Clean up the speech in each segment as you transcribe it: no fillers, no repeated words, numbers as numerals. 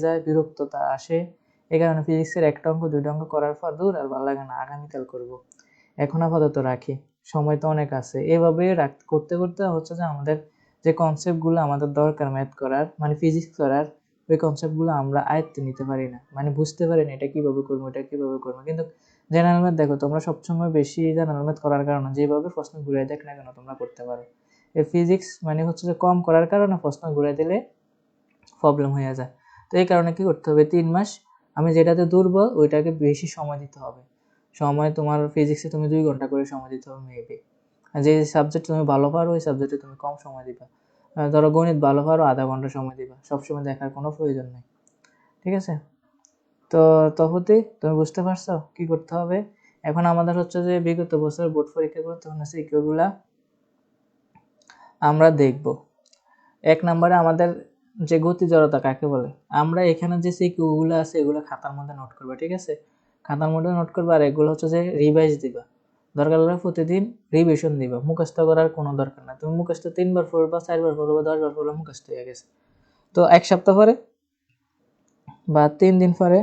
যায়, বিরক্ততা আসে। এই কারণে ফিজিক্সের একটা অঙ্ক দুইটা অঙ্ক করার পর দূর আর ভালো লাগে না, আগামীকাল করব, এখন আপাতত রাখি, সময় তো অনেক আছে। এভাবে করতে করতে হচ্ছে যে আমাদের যে কনসেপ্টগুলো আমাদের দরকার ম্যাথ করার মানে ফিজিক্স করার, ওই কনসেপ্টগুলো আমরা আয়ত্তে নিতে পারি না, মানে বুঝতে পারি না এটা কিভাবে করবো এটা কিভাবে করবো। কিন্তু জেনারেল ম্যাথ দেখো তোমরা সবসময় বেশি জেনারেল ম্যাথ করার কারণে যেভাবে প্রশ্ন ঘুরে দেখ না কেন তোমরা করতে পারো। এই ফিজিক্স মানে হচ্ছে যে কম করার কারণে প্রশ্ন ঘুরে দিলে প্রবলেম হয়ে যায়। তো এই কারণে কি করতে হবে, 3 মাস আমি যেটাতে দুর্বল ওইটাকে বেশি সময় দিতে হবে। সময় তোমার ফিজিক্সে তুমি 2 ঘন্টা করে সময় দিতে হবে মেবি। আর যে সাবজেক্ট তুমি ভালো পারো ওই সাবজেক্টে তুমি কম সময় দিবা। ধরো গণিত ভালো পারো, আধা ঘন্টা সময় দিবা, সবসময় দেখার কোনো প্রয়োজন নেই। ঠিক আছে? তো তপতি তুমি বুঝতে পারছো কি করতে হবে? এখন আমাদের হচ্ছে যে বিগত বছর বোর্ড পরীক্ষা করতে হচ্ছে এগুলা আমরা দেখব। 1 নম্বরে আমাদের যে গতি জড়তা কাকে বলে, আমরা এখানে যে সিকিউগুলো আছে এগুলো খাতার মধ্যে নোট করবা। ঠিক আছে? খাতার মধ্যে নোট করবা, আর এগুলো হচ্ছে যে রিভাইজ দিবা, দরকার হলে প্রতিদিন রিভিশন দিবা। মুখস্থ করার কোনো দরকার না, তুমি মুখস্থ 3 বার পড়বা, 4 বার পড়বা, 10 বার পড়বা, মুখস্থ হয়ে গেছে। তো 1 সপ্তাহ পরে বা 3 দিন পরে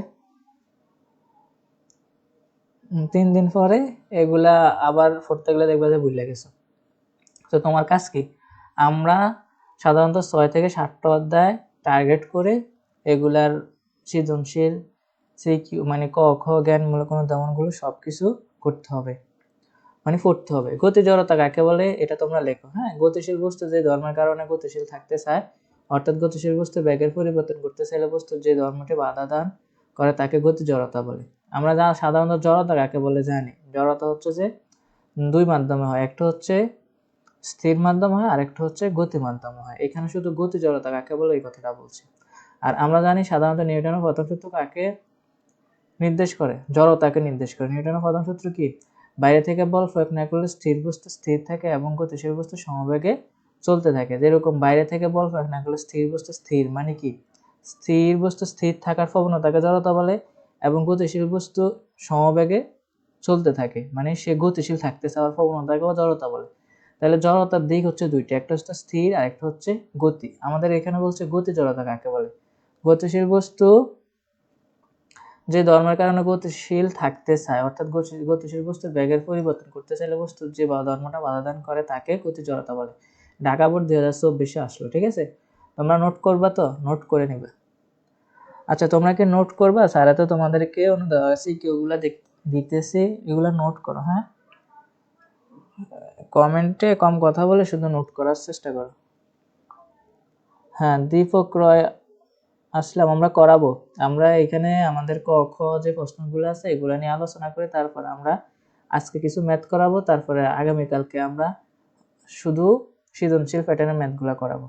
3 দিন পরে এগুলা আবার পড়তে গেলে দেখবা যে ভুলে গেছো। তো তোমার কাজ কি, আমরা সাধারণত 6 থেকে 7টা অধ্যায় টার্গেট করে এগুলার সৃজনশীল সিকিউ মানে ক খ জ্ঞানমূলক অনুধাবনগুলো সবকিছু করতে হবে, মানে পড়তে হবে। গতি জড়তা কাকে বলে এটা তোমরা লেখো। হ্যাঁ, গতিশীল বস্তু যে ধর্মের কারণে গতিশীল থাকতে চায়, অর্থাৎ গতিশীল বস্তু বেগের পরিবর্তন করতে চাইলে বস্তুর যে ধর্মটি বাধা দান করে তাকে গতি জড়তা বলে। আমরা যা সাধারণত জড়তা কাকে বলে জানি, জড়তা হচ্ছে যে 2 মাধ্যমে হয়, একটা হচ্ছে স্থির মাধ্যম হয় আর একটা হচ্ছে গতি মাধ্যম হয়। এখানে শুধু গতি জড়তা কাকে বলে এই কথাটা বলছি। আর আমরা জানি সাধারণত নিউটনের প্রথম সূত্র কাকে নির্দেশ করে, জড়তাকে নির্দেশ করে। নিউটনের প্রথম সূত্র কি, বাইরে থেকে বল প্রয়োগ না করলে স্থির বস্তু স্থির থাকে এবং গতিশীল বস্তু সমবেগে চলতে থাকে। যেরকম বাইরে থেকে বল প্রয়োগ না করলে স্থির বস্তু স্থির, মানে কি স্থির বস্তু স্থির থাকার প্রবণতাকে জড়তা বলে, এবং গতিশীল বস্তু সমবেগে চলতে থাকে মানে সে গতিশীল থাকতে চাওয়ার প্রবণতাকেও জড়তা বলে। তাহলে জড়তার দিক হচ্ছে দুইটা, একটা হচ্ছে স্থির আর একটা হচ্ছে গতি। আমাদের এখানে বলছে গতি জড়তা কাকে বলে, গতিশীল বস্তু যে ধর্মের কারণে গতিশীল থাকতে চায়, অর্থাৎ গতিশীল বস্তুর বেগের পরিবর্তন করতে চাইলে বস্তুর যে ধর্মটা বাধা দান করে তাকে গতি জড়তা বলে। ঢাকা বোর্ড 2024 আসলো। ঠিক আছে? তোমরা নোট করবা, তো নোট করে নিবা। আচ্ছা তোমরা কি নোট করবা? স্যার তো তোমাদেরকে ওগুলা দিতেছি, এগুলা নোট করো। হ্যাঁ, কমেন্টে কম কথা বলে শুধু নোট করার চেষ্টা করো। হ্যাঁ, দীপক রয় আসলাম, আমরা করাবো। আমরা এখানে আমাদের ক খ যে প্রশ্নগুলো আছে এগুলো নিয়ে আলোচনা করে তারপর আমরা আজকে কিছু ম্যাথ করাবো, তারপরে আগামীকালকে আমরা শুধু সৃজনশীল প্যাটার্নের ম্যাথগুলো করাবো।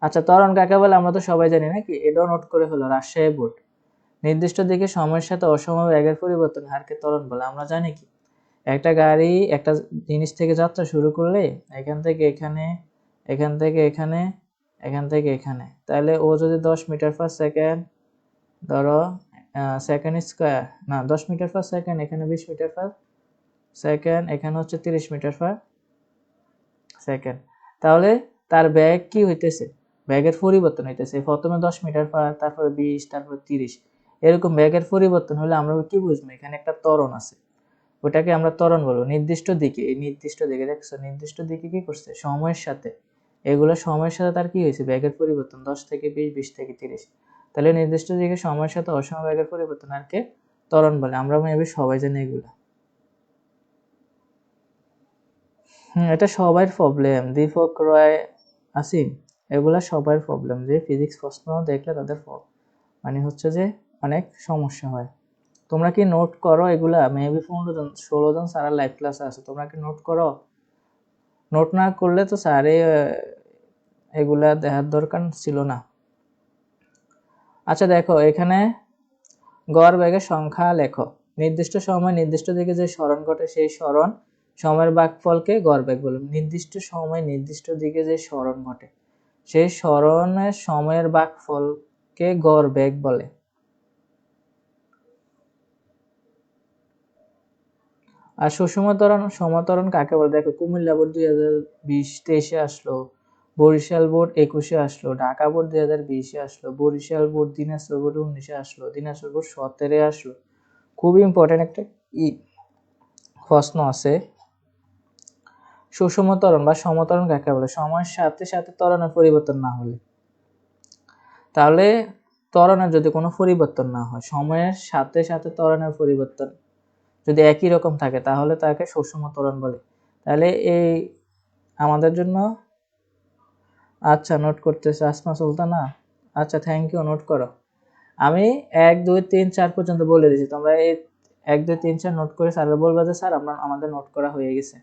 আচ্ছা, ত্বরণ কাকে বলে আমরা তো সবাই জানি নাকি, এটাও নোট করে হলো। রাজশাহী বোর্ড, নির্দিষ্ট দিকে সময়ের সাথে অসম বেগের পরিবর্তন হারকে ত্বরণ বলে। আমরা জানি কি, একটা গাড়ি একটা জিনিস থেকে যাত্রা শুরু করলে এখান থেকে এখানে, এখান থেকে এখানে, এখান থেকে এখানে, তাহলে ও যদি 10 মিটার পার সেকেন্ড, ধরো সেকেন্ড স্কোয়ার না 10 মিটার পার সেকেন্ড, এখানে 20 মিটার পার সেকেন্ড, এখানে হচ্ছে 30 মিটার পার সেকেন্ড, তাহলে তার ব্যাগ কি হইতেছে, ব্যাগের পরিবর্তন হইতেছে। প্রথমে 10 মিটার পার, তারপরে 20, তারপরে 30, এরকম ব্যাগের পরিবর্তন হলে আমরা কি বুঝবো, এখানে একটা ত্বরণ আছে, ওটাকে আমরা ত্বরণ বলবো। নির্দিষ্ট দিকে, এই নির্দিষ্ট দিকে দেখছো, নির্দিষ্ট দিকে কি করছে সময়ের সাথে, এগুলো সময়ের সাথে তার কি হয়েছে ব্যাগের পরিবর্তন, 10 থেকে 20, 20 থেকে 30, তাহলে নির্দিষ্ট দিকে সময়ের সাথে অসম বেগের পরিবর্তন আর কে ত্বরণ বলে। আমরা মেবি সবাই জানি এগুলো। এটা সবার প্রবলেম, দীপক রয়, আসিম, এগুলা সবার প্রবলেম যে ফিজিক্স প্রশ্ন দেখলে তাদের মানে হচ্ছে যে অনেক সমস্যা হয়। তোমরা কি নোট করো এগুলা? মেবি 15 জন 16 জন স্যারের লাইভ ক্লাসে আছে, তোমরা কি নোট করো? নোট না করলে তো স্যারে এগুলা দেখার দরকার ছিল না। আচ্ছা দেখো, এখানে গড় বেগের সংখ্যা লেখো। নির্দিষ্ট সময় নির্দিষ্ট দিকে যে সরণ ঘটে সেই সরণ সময়ের ভাগফলকে গড় বেগ বলে। নির্দিষ্ট সময় নির্দিষ্ট দিকে যে সরণ ঘটে সেই সরণের সময়ের ভাগফলকে গড় বেগ বলে। আর সুষম ত্বরণ সমত্বরণ কাকে বলে? দেখো কুমিল্লা বোর্ড 2020-23 আসলো, বরিশাল বোর্ড 21-এ আসলো, ঢাকা বোর্ড 2020-এ আসলো, বরিশাল বোর্ড, দিনাজপুর বোর্ড 19-এ আসলো, দিনাজপুর বোর্ড 17-এ আসলো। খুবই ইম্পর্টেন্ট একটা প্রশ্ন আছে, সুষম ত্বরণ বা সমত্বরণ কাকে বলে? সময়ের সাথে সাথে ত্বরণের পরিবর্তন না হলে। তাহলে ত্বরণের যদি কোনো পরিবর্তন না হয়, সময়ের সাথে সাথে ত্বরণের পরিবর্তন যদি একই রকম থাকে, তাহলে তাকে সুষম ত্বরণ বলে। তাহলে এই আমাদের জন্য, আচ্ছা নোট করতেছে আসমা সুলতানা, আচ্ছা থ্যাংক ইউ, নোট করো। আমি 1 2 3 4 পর্যন্ত বলে দিয়েছি, তোমরা এই 1 2 3 4 নোট করে স্যারের বলবা যে স্যার আমাদের নোট করা হয়ে গেছে।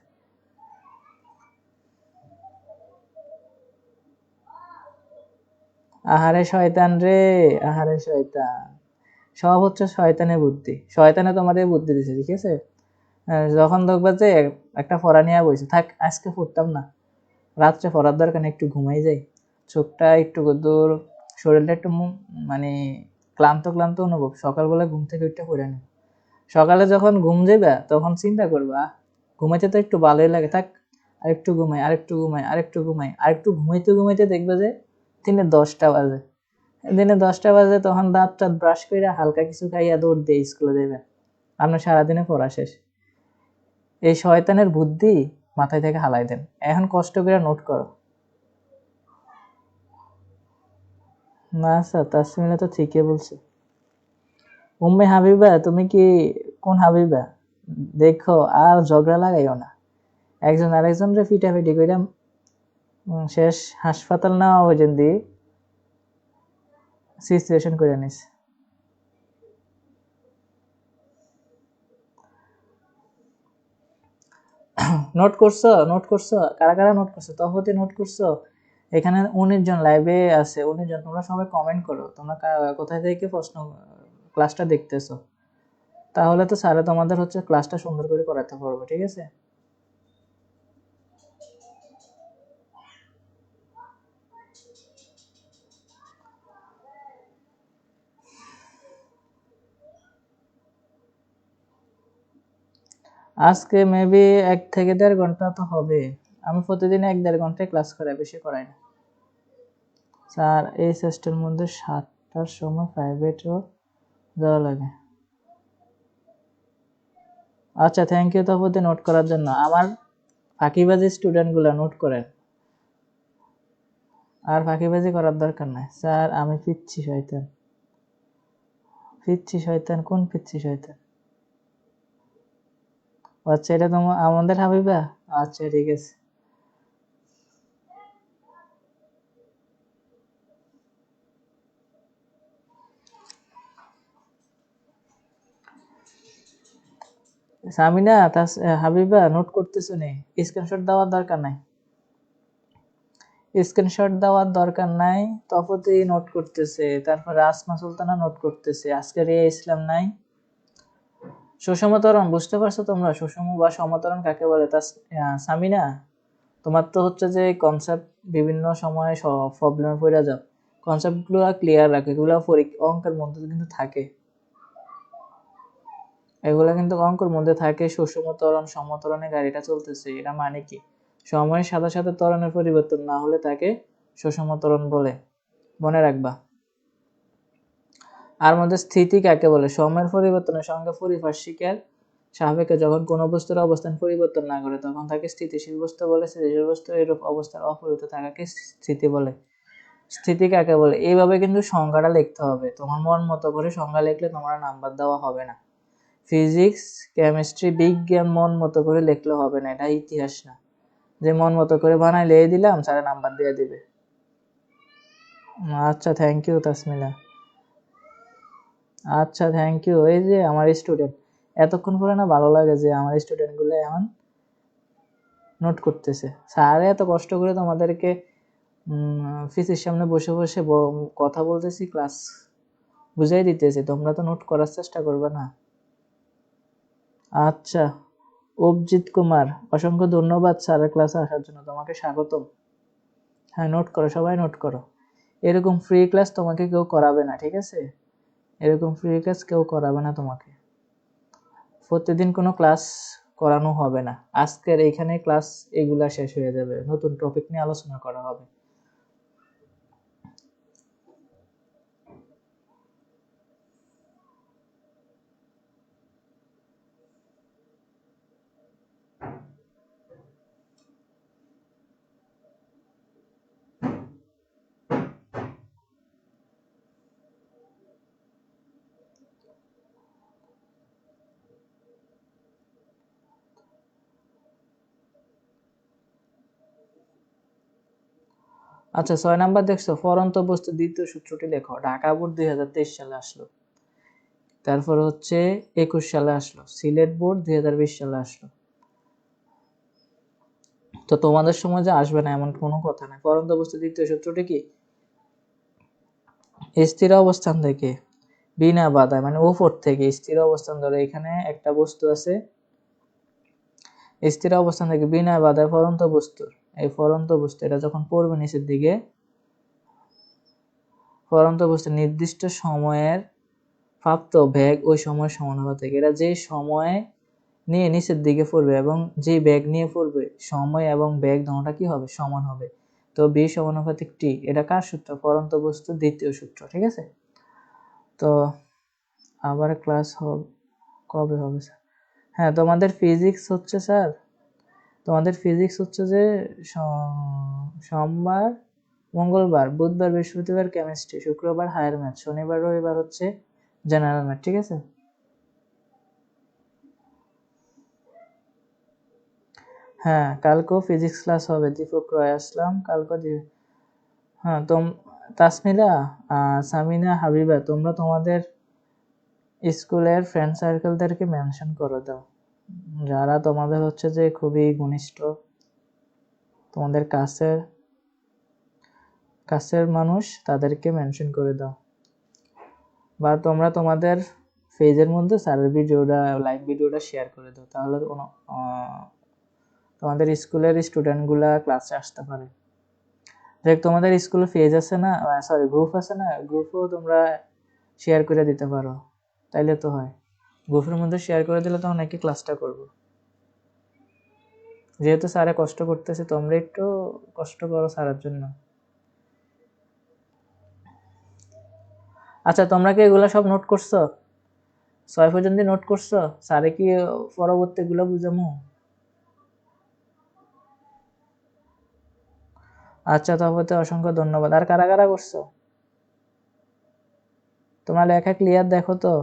আহারে শয়তান রে, আহারে শয়তান, সব হচ্ছে শয়তানের বুদ্ধি, শয়তানে তোমাদের বুদ্ধি দিছে, ঠিক আছে? যখন দেখবা যে একটা পড়া নিয়ে বসে থাক, আজকে পড়তাম না, রাত্রে পড়ার দরকার নেই, একটু ঘুমাই যাই, চোখটা একটু দূর, শরীরটা একটু মানে ক্লান্ত ক্লান্ত অনুভব, সকালবেলা ঘুম থেকে উঠে পড়ে নেব। সকালে যখন ঘুম যাবে তখন চিন্তা করবা ঘুমাইতে তো একটু ভালোই লাগে, থাক আরেকটু ঘুমাই, আরেকটু ঘুমাই, আরেকটু ঘুমাই, আরেকটু ঘুমাইতে ঘুমাইতে দেখবে যে দিনে 10টা বাজে। দিনে 10টা বাজে, তখন দাঁত টাত ব্রাশ করে হালকা কিছু খাইয়া দৌড় দিয়ে স্কুলে দেবে, আপনার সারাদিনে পড়া শেষ। এই শয়তানের বুদ্ধি মাথায় থেকে হালাই দেন, এখন কষ্ট করে নোট করো। না স্যার, তাসমিলা তো ঠিকই বলছে। উম্মে হাবিবা, তুমি কি কোন হাবিবা? দেখো আর ঝগড়া লাগাইও না, একজন আরেকজনরে ফিটাফিটি কইরা শেষ হাসপাতাল নেওয়া পর্যন্ত সিচুয়েশন করে নিস। নোট করছো? নোট করছো? কারা কারা নোট করছো? তফতি নোট করছো? এখানে 19 জন লাইভে আছে, 19 জন। তোমরা সবাই কমেন্ট করো, তোমরা কোথায় থেকে প্রশ্ন ক্লাসটা দেখতেছো, তাহলে তো স্যারে তোমাদের হচ্ছে ক্লাসটা সুন্দর করে করাতে পারবো, ঠিক আছে? আজকে মেবি 1 থেকে 1.5 ঘন্টা তো হবে। আমি প্রতিদিন 1-1.5 ঘন্টায় ক্লাস করাই, বেশি করাই না স্যার। এই সেস্টের মধ্যে 7টার সময় প্রাইভেটও দেওয়া লাগে। আচ্ছা থ্যাংক ইউ তপতি নোট করার জন্য। আমার ফাঁকিবাজি স্টুডেন্টগুলো নোট করেন, আর ফাঁকিবাজি করার দরকার নাই। স্যার আমি পিচ্ছি শয়তান। পিচ্ছি শয়তান? কোন পিচ্ছি শয়তান? আচ্ছা এটা তোমার আমাদের হাবিবা? আচ্ছা ঠিক আছে। সামিনা হাবিবা নোট করতেছো নি? স্ক্রিনশট দেওয়ার দরকার নাই, স্ক্রিনশট দেওয়ার দরকার নাই। তপতি নোট করতেছে, তারপরে আসমা সুলতানা নোট করতেছে, আজকে রিয়া ইসলাম নাই। সুষম ত্বরণ বুঝতে পারছো তোমরা? সুষম বা সমত্বরণ কাকে বলে? তা সামিনা, তোমার তো হচ্ছে যে কনসেপ্ট বিভিন্ন সময়ে প্রবলেমে পড়ে যাও, কনসেপ্টগুলো ক্লিয়ার রাখো, এগুলো অঙ্কের মধ্যে কিন্তু থাকে, এগুলো কিন্তু অঙ্কের মধ্যে থাকে। সুষম ত্বরণ সমত্বরণে গাড়িটা চলতেছে, এটা মানে কি? সময়ের সাথে সাথে ত্বরণের পরিবর্তন না হলে তাকে সুষম ত্বরণ বলে, মনে রাখবা। আর মধ্যে স্থিতি কাকে বলে? সময়ের পরিবর্তনের সঙ্গে পরিপার্শ্বিকের সাপেক্ষে যখন কোনো বস্তুর অবস্থান পরিবর্তন না করে তখন তাকে স্থিতিশীল বস্তু বলে। স্থিতিশীল বস্তু এরূপ অবস্থার অপরিবর্তিত থাকাকে স্থিতি বলে। স্থিতি কাকে বলে? এইভাবে কিন্তু সংজ্ঞাটা লিখতে হবে, তোমার মন মতো করে সংজ্ঞা লিখলে তোমার নাম্বার দেওয়া হবে না। ফিজিক্স কেমিস্ট্রি বিজ্ঞান মন মতো করে লিখলে হবে না, এটা ইতিহাস না যে মন মতো করে বানাইলে দিলাম স্যারে নাম্বার দিয়ে দিবে। আচ্ছা থ্যাংক ইউ তাসমিলা, আচ্ছা থ্যাংক ইউ। এই যে আমার স্টুডেন্ট, এতক্ষণ পরে না ভালো লাগে যে আমার স্টুডেন্টগুলো এখন নোট করতেছে। স্যার এত কষ্ট করে তোমাদেরকে ফিসের সামনে বসে বসে কথা বলতেছি, ক্লাস বুঝাই দিতেছি, তোমরা তো নোট করার চেষ্টা করবে না। আচ্ছা অভিজিৎ কুমার, অসংখ্য ধন্যবাদ স্যারের ক্লাসে আসার জন্য, তোমাকে স্বাগতম। হ্যাঁ নোট করো, সবাই নোট করো। এরকম ফ্রি ক্লাস তোমাকে কেউ করাবে না, ঠিক আছে? এরকম ফ্রি ক্লাস কেউ করাবে না তোমাকে, প্রতিদিন কোনো ক্লাস করানো হবে না। আজকের এইখানে ক্লাস এগুলা শেষ হয়ে যাবে, নতুন টপিক নিয়ে আলোচনা করা হবে। আচ্ছা 6 নাম্বার দেখছো, ফরন্ত বস্তু দ্বিতীয় সূত্রটি লেখো। ঢাকা বোর্ড 2023 সালে আসলো, তারপর হচ্ছে 21 সালে আসলো, সিলেট বোর্ড 2020 সালে আসলো। তো তোমাদের সময় যে আসবে না এমন কোনো কথা নাই। ফরন্ত বস্তু দ্বিতীয় সূত্রটি কি? স্থির অবস্থান থেকে বিনা বাধায়, মানে উপর থেকে স্থির অবস্থান, ধরো এখানে একটা বস্তু আছে, স্থির অবস্থান থেকে বিনা বাধায় ফরন্ত বস্তুর, এই ফরন্ত বস্তু এটা যখন পড়বে নিচের দিকে, ফরন্ত বস্তু নির্দিষ্ট সময়ের প্রাপ্ত বেগ ওই সময়ের সমানুপাতিক। এরা যে সময় নিয়ে নিচের দিকে পড়বে এবং যে বেগ নিয়ে পড়বে, সময় এবং বেগ দুটোটা কি হবে? সমান হবে। তো বি সমানুপাতিক টি, এটা কার সূত্র? ফরন্ত বস্তুর দ্বিতীয় সূত্র। ঠিক আছে, তো আবার ক্লাস কবে হবে স্যার? হ্যাঁ, তোমাদের ফিজিক্স হচ্ছে স্যার, তোমাদের ফিজিক্স হচ্ছে যে সোমবার, মঙ্গলবার, বুধবার, বৃহস্পতিবার কেমিস্ট্রি, শুক্রবার হায়ার ম্যাথ, শনিবার রবিবার হচ্ছে জেনারেল ম্যাথ। ঠিক আছে, হ্যাঁ কালকেও ফিজিক্স ক্লাস হবে। দীপক রয় আসলাম কালকে। হ্যাঁ তাসমিলা, সামিনা, হাবিবা, তোমরা তোমাদের স্কুলের ফ্রেন্ড সার্কেলদেরকে মেনশন করে দাও, যারা তোমাদের হচ্ছে যে খুবই ঘনিষ্ঠ, তোমাদের কাছের কাছের মানুষ, তাদেরকে মেনশন করে দাও। বা তোমরা তোমাদের পেজের মধ্যে স্যারের ভিডিওটা, লাইভ ভিডিওটা শেয়ার করে দাও, তাহলে তোমাদের স্কুলের স্টুডেন্টগুলা ক্লাসে আসতে পারে। দেখ তোমাদের স্কুলে পেজ আছে না, সরি গ্রুপ আছে না, গ্রুপেও তোমরা শেয়ার করে দিতে পারো, তাইলে তো হয়। গ্রুপের মধ্যে শেয়ার করে দিলে তো অনেকে ক্লাসটা করবো। যেহেতু স্যারে কষ্ট করতেছে, তোমরা একটু কষ্ট করো স্যারের জন্য। আচ্ছা তোমরা কি এগুলা সব নোট করছো? 6 পর্যন্ত নোট করছো? স্যারে কি পরবর্তী গুলো বুঝামু? আচ্ছা তাহলে অসংখ্য ধন্যবাদ। আর কারা কারা করছো? তোমার লেখা ক্লিয়ার দেখো তো।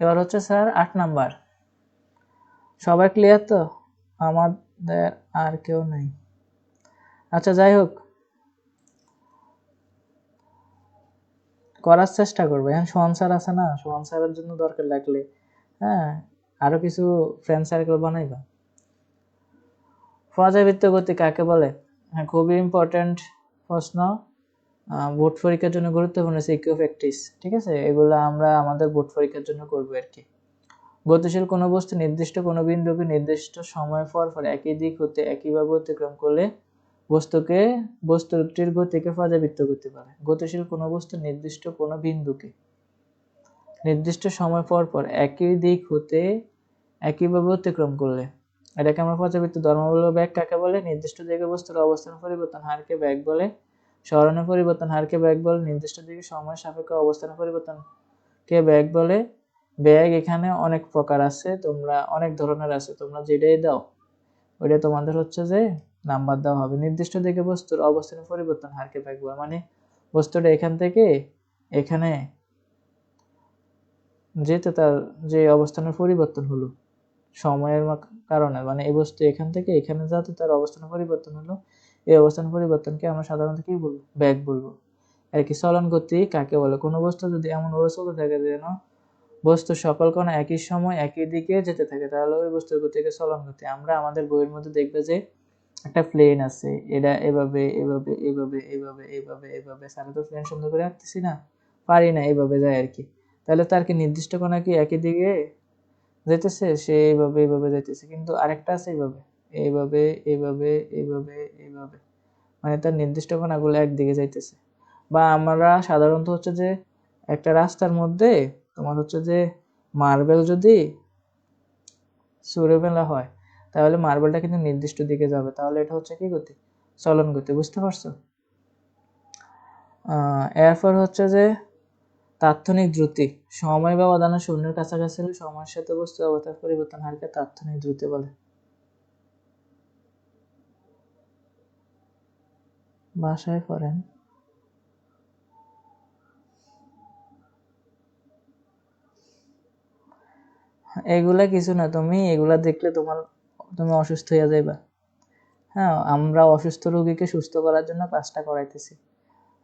এবার হচ্ছে স্যার 8 নাম্বার। সবাই ক্লিয়ার তো? আমাদের আর কেউ নাই? আচ্ছা যাই হোক, করার চেষ্টা করবো। এখন সোহান স্যার আছে না, সোহান স্যারের জন্য দরকার লাগলে হ্যাঁ আরো কিছু ফ্রেন্ড সার্কেল বানাইবা। পর্যাবৃত্ত গতি কাকে বলে? হ্যাঁ খুবই ইম্পর্টেন্ট প্রশ্ন, বোর্ড পরীক্ষার জন্য গুরুত্বপূর্ণ সিকিউ প্র্যাকটিস। ঠিক আছে, এগুলো আমরা আমাদের বোর্ড পরীক্ষার জন্য করবো আর কি। গতিশীল কোনো বস্তু নির্দিষ্ট কোনো বিন্দুকে নির্দিষ্ট সময় পর পর একই দিক হতে একইভাবে অতিক্রম করলে বস্তুটির গতিকে পর্যাবৃত্ত গতি বলে। গতিশীল কোনো বস্তু নির্দিষ্ট কোনো বিন্দুকে নির্দিষ্ট সময় পর পর একই দিক হতে একইভাবে অতিক্রম করলে এটাকে আমরা পর্যাবৃত্ত ধর্ম বলবো। বেগ কাকে বলে? নির্দিষ্ট দিকে বস্তুর অবস্থান পরিবর্তন হারকে বেগ বলে। সরণের পরিবর্তন হারকে বেগ বলে। নির্দিষ্ট দিকে সময় সাপেক্ষ অবস্থানের পরিবর্তনকে বেগ বলে। বেগ এখানে অনেক প্রকার আছে, তোমরা অনেক ধরনের আছে, তোমরা যেটাই দাও ওইটা তোমাদের হচ্ছে যে নাম্বার দেওয়া হবে। নির্দিষ্ট দিকে বস্তুর অবস্থানের পরিবর্তন হারকে বেগ বলে, মানে বস্তুটা এখান থেকে এখানে যেতে তার যে অবস্থানের পরিবর্তন হলো সময়ের কারণে, মানে এই বস্তু এখান থেকে এখানে যাতে তার অবস্থান পরিবর্তন হলো, এই অবস্থান পরিবর্তনকে আমরা সাধারণত কি বলবো? বেগ বলবো আর কি। চলন গতি কাকে বলে? কোনো বস্তু যদি এমন ভাবে চলতে থাকে যেন বস্তুর সকল কণা একই সময় একই দিকে যেতে থাকে, তাহলে ওই বস্তুর গতিকে চলন গতি। আমরা আমাদের বইয়ের মধ্যে দেখবে যে একটা প্লেন আছে, এটা এভাবে এভাবে এভাবে এভাবে এভাবে এভাবে, সারা তো প্লেন সুন্দর করে আঁকতেছি না, পারি না, এভাবে যায় আর কি। তাহলে তার কি নির্দিষ্ট কণা কি একই দিকে যাইতেছে? সে এইভাবে এইভাবে যাইতেছে, কিন্তু আরেকটা আছে এইভাবে এইভাবে এইভাবে এইভাবে এইভাবে, মানে তার নির্দিষ্ট কণাগুলো একদিকে যাইতেছে। বা আমরা সাধারণত হচ্ছে যে একটা রাস্তার মধ্যে তোমার হচ্ছে যে মার্বেল যদি ছুঁড়ে ফেলা হয়, তাহলে মার্বেলটা কিন্তু নির্দিষ্ট দিকে যাবে, তাহলে এটা হচ্ছে কি গতি? চলন গতি। বুঝতে পারছো? এরপর হচ্ছে যে তাৎক্ষণিক দ্রুতি। সময় বা ব্যবধান শূন্যের কাছাকাছি হলে সময়ের সাথে বস্তুর অবস্থার পরিবর্তন হারকে তাৎক্ষণিক দ্রুতি বলে। বাসায় পড়েন। এগুলা কিছু না, তুমি এগুলা দেখলে তুমি অসুস্থ হয়ে যাইবা। হ্যাঁ, আমরা অসুস্থ রোগীকে সুস্থ করার জন্য কাজটা করাইতেছি।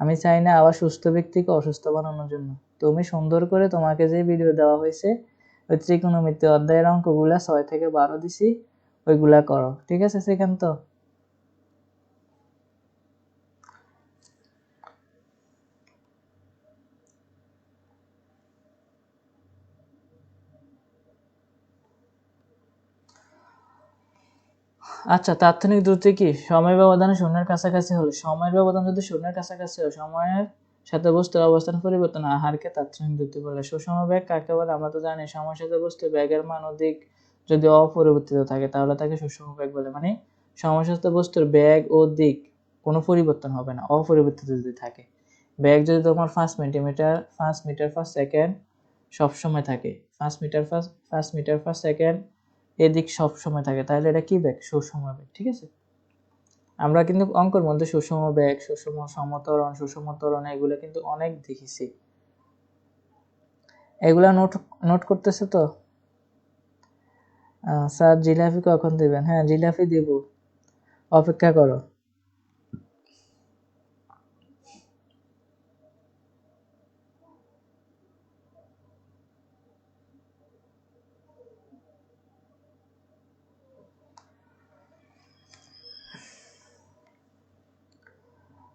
আমি চাই না আবার সুস্থ ব্যক্তিকে অসুস্থ বানানোর জন্য। তুমি সুন্দর করে তোমাকে যে ভিডিও দেওয়া হয়েছে ওই ত্রিকোণমিতি অধ্যায়ের অঙ্কগুলা 6 থেকে 12 দিছি, ওইগুলা করো। ঠিক আছে শ্রীকান্ত? আচ্ছা, তাৎক্ষণিক দ্রুতি কি? সময় ব্যবধান শূন্যের কাছাকাছি হলে। সময়ের ব্যবধান যদি শূন্যের কাছাকাছি হয়, সময়ের সাথে বস্তুর অবস্থান পরিবর্তন হারকে তাৎক্ষণিক দ্রুতি বলে। সুষম বেগ কাকে বলে? আমরা তো জানি সময়ের সাথে বস্তুর বেগের মান ও দিক যদি অপরিবর্তিত থাকে তাহলে তাকে সুষম বেগ বলে। মানে সময়ের সাথে বস্তুর বেগ ও দিক কোনো পরিবর্তন হবে না, অপরিবর্তিত যদি থাকে। বেগ যদি তোমার 5 মিটার পার সেকেন্ড সবসময় থাকে, 5 মিটার পার সেকেন্ড এদিক সব সময় থাকে, তাহলে এটা কি বেগ? সুষম বেগ। ঠিক আছে? আমরা কিন্তু অঙ্কের মধ্যে সুষম বেগ, সুষম সমত্বরণ, সুষম ত্বরণ এগুলো কিন্তু অনেক দেখেছি। এগুলা নোট নোট করতেছে তো? স্যার জিলাপি কখন দিবেন? হ্যাঁ, জিলাপি দিব, অপেক্ষা করো।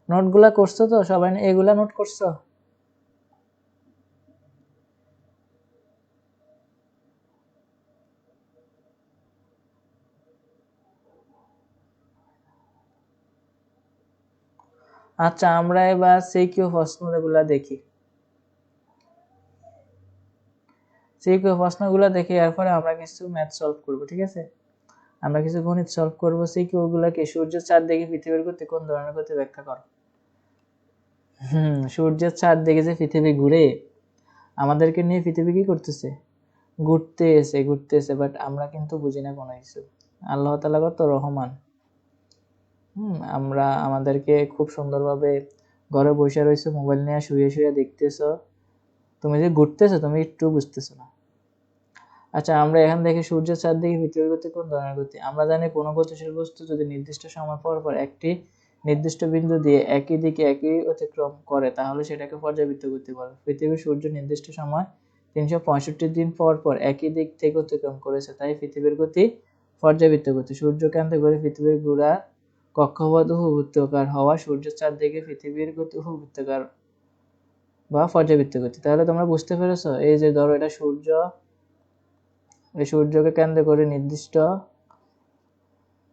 নোটগুলা করছো তো সবাই? এগুলা নোট করছো? আচ্ছা, আমরা এবার সিকিউ প্রশ্নগুলা দেখি। সিকিউ প্রশ্নগুলা দেখি, এরপরে আমরা কিছু ম্যাথ সলভ করব। ঠিক আছে? আমরা কিছু গণিত সলভ করব। সিকিউ গুলা কি? সূর্যের চারদিকে পৃথিবীর গতি কোন ধরনের গতি ব্যাখ্যা করো। সূর্যের চারদিকে যে পৃথিবী ঘুরে, আমাদেরকে নিয়ে পৃথিবী কি করতেছে? ঘুরতেছে, বাট আমরা কিন্তু বুঝি না কোনো কিছু। আল্লাহ তাআলা কত রহমান। আমরা আমাদেরকে খুব সুন্দরভাবে ঘরে বসে রয়েছে, মোবাইল নিয়ে শুয়ে শুয়ে দেখতেছো, তুমি যে ঘুরতেছো তুমি একটু বুঝতেছো না। আচ্ছা, আমরা এখান থেকে সূর্যের চারদিকে পৃথিবীর গতি কোন ধরনের গতি? আমরা জানি কোনো গতিশীল বস্তু যদি নির্দিষ্ট সময় পর পর একটি নির্দিষ্ট বিন্দু দিয়ে একই দিকে একই অতিক্রম করে তাহলে সেটাকে পর্যাবৃত্ত গতি বলে। পৃথিবী সূর্য নির্দিষ্ট সময় 365 দিন পর পর একই দিক থেকে অতিক্রম করেছে, তাই পৃথিবীর গতি পর্যাবৃত্ত গতি। সূর্য কেন্দ্র করে পৃথিবীর ঘোরা কক্ষপথ উপবৃত্তাকার হওয়া সূর্যের চারদিকে পৃথিবীর গতি উপবৃত্তাকার বা পর্যাবৃত্ত গতি। তাহলে তোমরা বুঝতে পেরেছো? এই যে ধরো এটা সূর্য, এই সূর্যকে কেন্দ্র করে নির্দিষ্ট,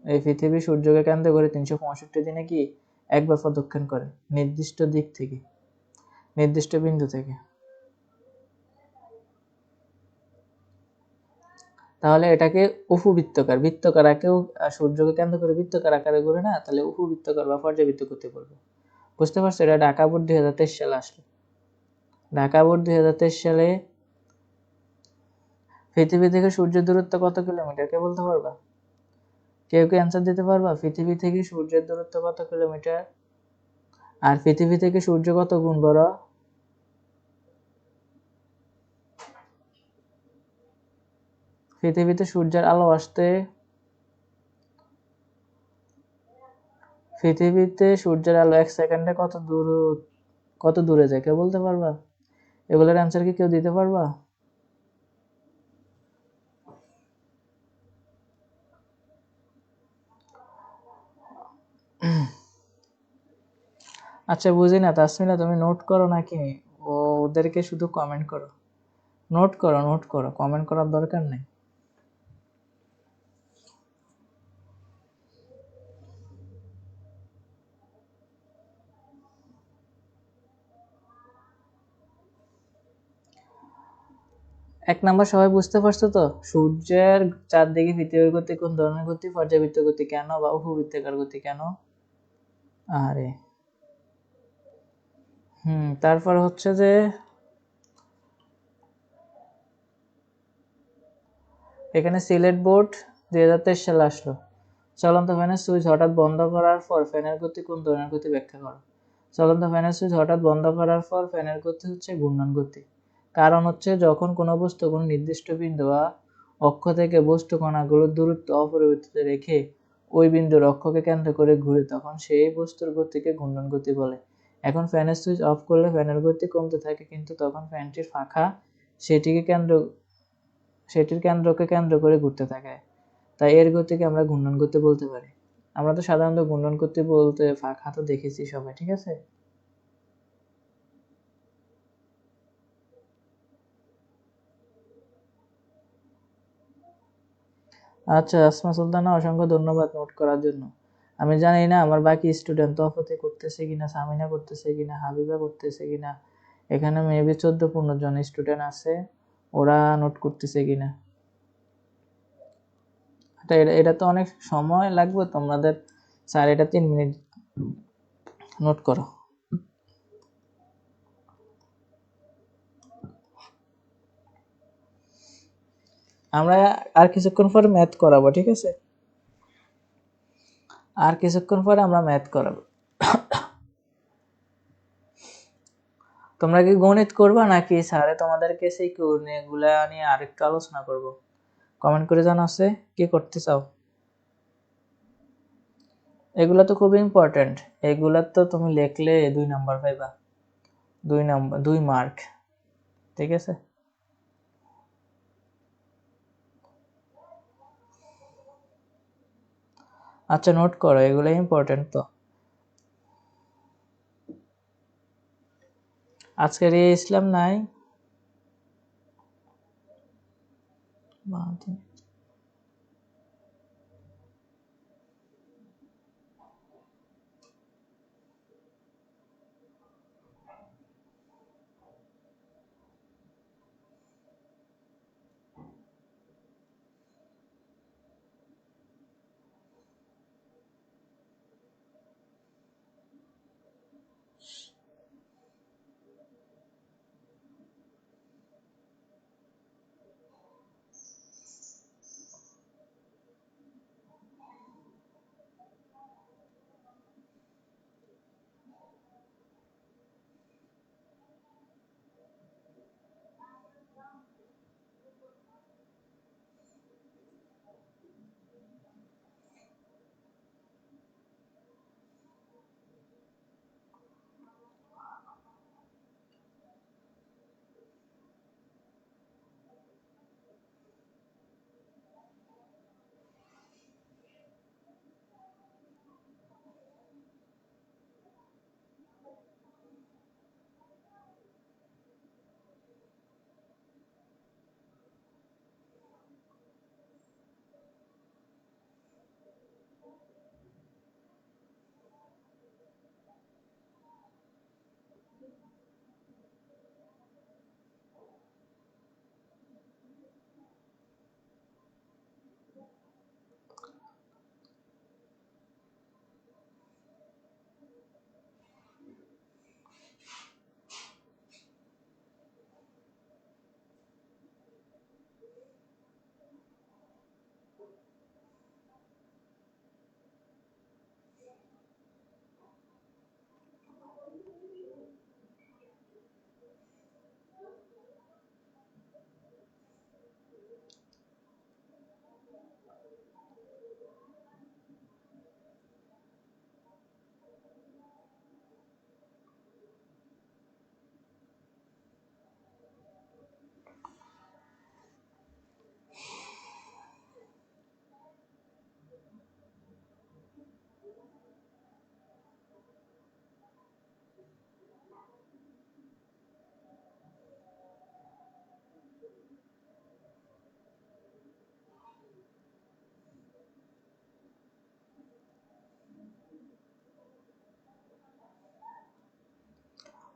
এই পৃথিবী সূর্যকে কেন্দ্র করে 365 দিনে কি একবার প্রদক্ষিণ করে নির্দিষ্ট দিক থেকে, নির্দিষ্ট বিন্দু থেকে। তাহলে এটাকে উপবৃত্তাকার, বৃত্তাকার আকারেও সূর্যকে কেন্দ্র করে বৃত্তাকার আকারে ঘুরে না, তাহলে উপবৃত্তাকার বা পর্যাবৃত্ত করতে পারবো। বুঝতে পারছো? এটা ঢাকা বোর্ড 2023 সালে আসলো। ঢাকা বোর্ড 2023 সালে পৃথিবী থেকে সূর্যের দূরত্ব কত কিলোমিটার কে বলতে পারবা? কেউ কি অ্যান্সার দিতে পারবা? পৃথিবী থেকে সূর্যের দূরত্ব কত কিলোমিটার? আর পৃথিবী থেকে সূর্য কত গুণ বড়? পৃথিবীতে সূর্যের আলো আসতে, পৃথিবীতে সূর্যের আলো 1 সেকেন্ডে কত দূরে যায় কেউ বলতে পারবা? এগুলোর অ্যান্সার কি কেউ দিতে পারবা? আচ্ছা, বুঝি না তাসমিনা, তুমি নোট করো নাকি ওদেরকে শুধু কমেন্ট করো? নোট করো, নোট করো, কমেন্ট করার দরকার নেই। এক নাম্বার সবাই বুঝতে পারছো তো? সূর্যের চারদিকে পৃথিবীর গতি কোন ধরনের গতি? পর্যাবৃত্ত গতি। কেন? বা উপবৃত্তাকার গতি কেন? আরে তারপর হচ্ছে যে এখানে সিলেট বোর্ড 2023 সালে আসলো। চলন্ত ফ্যানের সুইচ হঠাৎ বন্ধ করার পর ফ্যানের গতি কোন ধরনের গতি ব্যাখ্যা করো। চলন্ত ফ্যানের সুইচ হঠাৎ বন্ধ করার পর ফ্যানের গতি হচ্ছে ঘূর্ণন গতি। কারণ হচ্ছে যখন কোনো বস্তু কোনো নির্দিষ্ট বিন্দু বা অক্ষ থেকে বস্তু কণাগুলোর দূরত্ব অপরিবর্তিত রেখে ওই বিন্দুর অক্ষকে কেন্দ্র করে ঘুরে, তখন সেই বস্তুর গতিকে ঘূর্ণন গতি বলে। এখন ফ্যানের সুইচ অফ করলে ফ্যানের গতি কমতে থাকে, কিন্তু তখন ফ্যানটির পাখা সেটির কেন্দ্রকে কেন্দ্র করে ঘুরতে থাকে, তাই এর গতিকে আমরা ঘূর্ণন গতি বলতে পারি। আমরা তো সাধারণত ঘূর্ণন গতি বলতে পাখা তো দেখেছি সবাই, ঠিক আছে। আচ্ছা আসমা সুলতানা, অসংখ্য ধন্যবাদ নোট করার জন্য। আমি জানি না আমার বাকি স্টুডেন্ট তফতে করতেছে কিনা, সামিনা করতেছে কিনা, হাবিবা করতেছে কিনা। এখানে মেবি 14-15 জন স্টুডেন্ট আছে, ওরা নোট করতেছে কিনা। এটা তো অনেক সময় লাগবে তোমাদের স্যার, এটা 3 মিনিট নোট করো। আমরা আর কিছুক্ষণ পরে ম্যাথ করাবো, ঠিক আছে, আর কিছুক্ষণ পরে আমরা ম্যাথ করাবো। তোমরা কি গণিত করবা নাকি স্যারে তোমাদেরকে সেই এগুলা নিয়ে আরেকটু আলোচনা করব? কমেন্ট করে জানাচ্ছে কি করতে চাও। এগুলা তো খুব ইম্পর্টেন্ট, এগুলা তো তুমি লিখলে 2 নাম্বার পাইবা, 2 মার্ক, ঠিক আছে। আচ্ছা নোট করো, এগুলো ইম্পর্টেন্ট তো। আজকের ইসলাম নাই।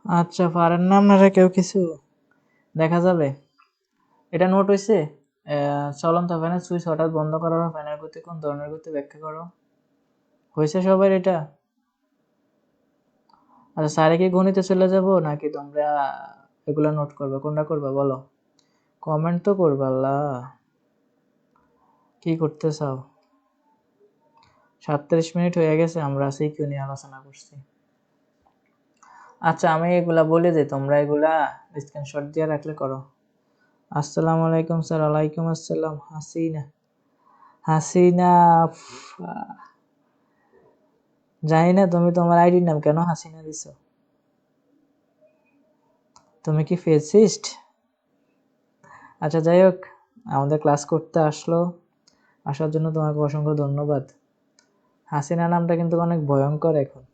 আচ্ছা পারেন না আপনারা কেউ কিছু দেখা যাবে? এটা নোট হয়েছে। চলন্ত ফ্যানের সুইচ হঠাৎ বন্ধ করার ফ্যানের গতি কোন ধরনের গতি ব্যাখ্যা করো। হয়েছে সবার এটা? আচ্ছা স্যারে কি গণিতে চলে যাব নাকি তোমরা এগুলা নোট করবে, কোনটা করবে বলো? কমেন্ট তো করবে, আল্লাহ কি করতে চাও। 37 মিনিট হয়ে গেছে, আমরা সিকিউ নিয়ে আলোচনা করছি। আচ্ছা আমি এগুলা বলে দিই, তোমরা এগুলা স্ক্রিনশট দিয়ে রাখলে করো। আসসালামু আলাইকুম স্যার। ওয়ালাইকুম আসসালাম। হাসিনা, হাসিনা জানি না তুমি তোমার আইডির নাম কেন হাসিনা দিছো? তুমি কি ফেসিস্ট? আচ্ছা যাই হোক, আমাদের ক্লাস করতে আসার জন্য তোমাকে অসংখ্য ধন্যবাদ। হাসিনা নামটা কিন্তু অনেক ভয়ঙ্কর এখন।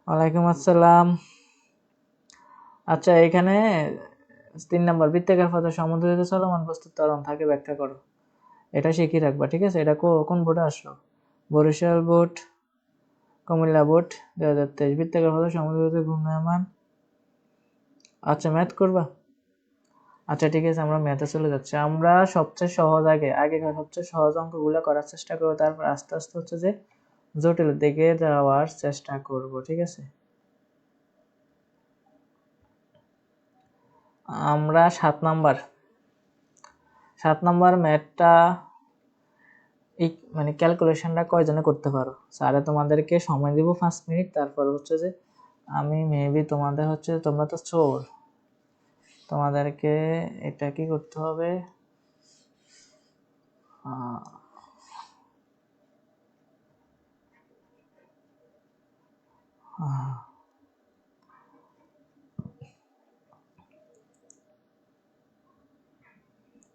ওয়ালাইকুম আসসালাম। আচ্ছা এখানে 3 নম্বর বৃত্তাকার পথে সমুদ্র হইতে চলমান বস্তুর ত্বরণ থাকে ব্যাখ্যা করো। এটা শিখে রাখবা, ঠিক আছে? এটা কোন বোর্ডে আসলো? Barishal board, Comilla board 2023। বৃত্তাকার পথে সমুদ্র হইতে ঘূর্ণায়মান। আচ্ছা ম্যাথ করবা? আচ্ছা ঠিক আছে, আমরা ম্যাথে চলে যাচ্ছি। আমরা সবচেয়ে সহজ আগে সবচেয়ে সহজ অঙ্কগুলো করার চেষ্টা করবো, তারপর আস্তে আস্তে হচ্ছে যে জটিল দিকে যাওয়ার চেষ্টা করব, ঠিক আছে? আমরা 7 নাম্বার ম্যাথটা এই মানে ক্যালকুলেশনটা কয়জনে করতে পারো? স্যারে তোমাদেরকে সময় দিব 5 মিনিট, তারপর হচ্ছে যে আমি মেবি তোমাদের হচ্ছে, তোমরা তো চোর, তোমাদেরকে এটা কি করতে হবে,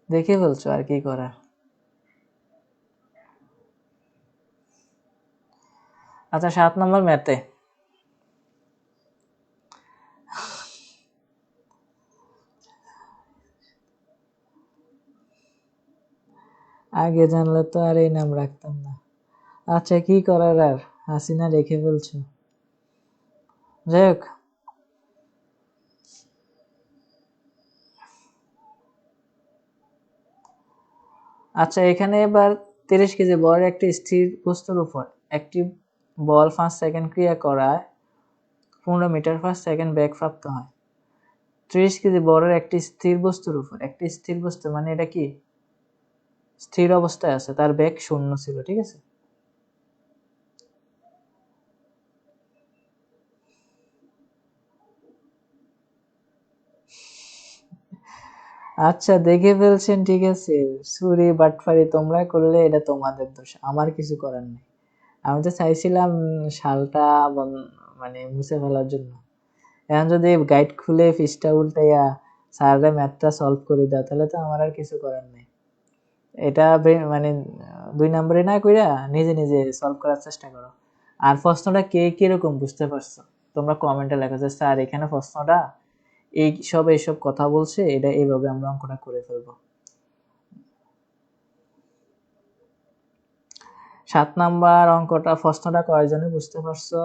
দেখে ফেলছো আর কি করার। আচ্ছা 7 নম্বর ম্যাথে আগে জানলে তো আর এই নাম রাখতাম না। আচ্ছা কি করার আর, হাসিনা রেখে ফেলছো, যাই হোক। আচ্ছা এখানে এবার 30 কেজি বড় একটি স্থির বস্তুর উপর একটি বল 5 সেকেন্ড ক্রিয়া করায় 15 মিটার পার সেকেন্ড বেগ প্রাপ্ত হয়। 30 কেজি বড় একটি স্থির বস্তুর উপর, একটি স্থির বস্তু মানে এটা কি স্থির অবস্থায় আছে, তার বেগ 0 ছিল, ঠিক আছে? আচ্ছা দেখে ফেলছেন, ঠিক আছে। চুরি বাটফারি তোমরা করলে এটা তোমাদের দোষ, আমার কিছু করার নেই। আমি তো চাইছিলাম শালটা মানে মুছে ফেলার জন্য। এখন যদি গাইড খুলে পৃষ্ঠা উল্টাইয়া স্যাররা ম্যাথটা সলভ করে দেয়, তাহলে তো আমার আর কিছু করার নেই। এটা মানে 2 নম্বরে না কইরা নিজে নিজে সলভ করার চেষ্টা করো। আর প্রশ্নটা কে কিরকম বুঝতে পারছো তোমরা কমেন্টে লেখো যে স্যার এখানে প্রশ্নটা এইসব কথা বলছে, এটা এইভাবে আমরা অঙ্কটা করে ফেলবো। 7 নাম্বার অঙ্কটা প্রশ্নটা কয়জনে বুঝতে পারছো?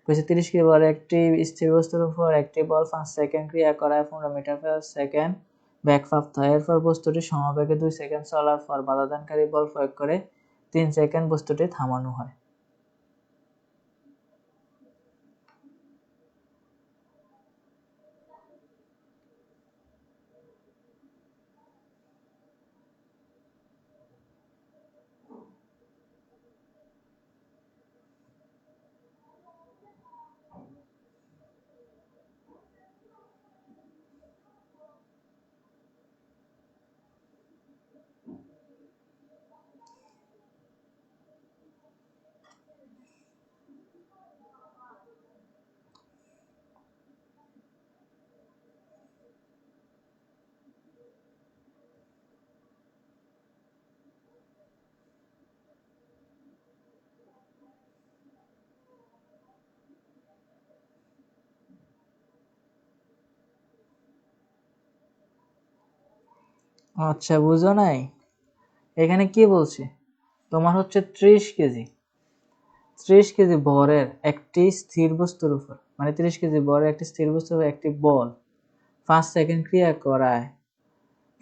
কইছে 30 কিলোবার একটি স্থির বস্তুর উপর একটি বল 5 সেকেন্ড ক্রিয়া করায় 15 মিটার পার সেকেন্ড বেগ প্রাপ্ত হয়। এরপর বস্তুটি সমবেগে 2 সেকেন্ড চলার পর বাধাদানকারী বল প্রয়োগ করে 3 সেকেন্ড বস্তুটি থামানো হয়। আচ্ছা বুঝো নাই? এখানে কি বলছে, তোমার হচ্ছে 30 কেজি ভরের একটি স্থির বস্তুর উপর, মানে 30 কেজি ভরের একটি স্থির বস্তুর উপর একটি বল 5 সেকেন্ড ক্রিয়া করায়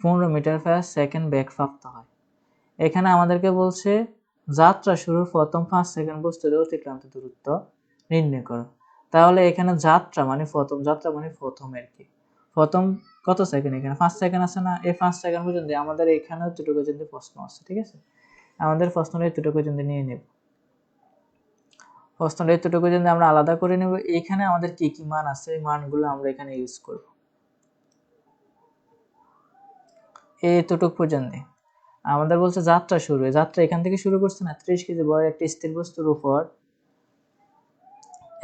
15 মিটার পার সেকেন্ড বেগ প্রাপ্ত হয়। এখানে আমাদেরকে বলছে যাত্রা শুরুর প্রথম 5 সেকেন্ড বস্তুর অতিক্রান্ত দূরত্ব নির্ণয় করো। তাহলে এখানে যাত্রা মানে প্রথম আর কি। প্রথম কত সেকেন্ড? এখানে 5 সেকেন্ড আছে না? এই 5 সেকেন্ড পর্যন্ত আমাদের এখানে এতটুকু পর্যন্ত প্রশ্ন আছে, ঠিক আছে? আমাদের প্রশ্নটা এতটুকু পর্যন্ত নিয়ে নেব। প্রশ্নটা এতটুকু যদি আমরা আলাদা করে নেব, এখানে আমাদের কি কি মান আছে এই মানগুলো আমরা এখানে ইউজ করব। এতটুকু পর্যন্ত আমাদের বলছে যাত্রা শুরু, যাত্রা এখান থেকে শুরু করছে না। 30 কেজি বড় একটি স্থির বস্তুর উপর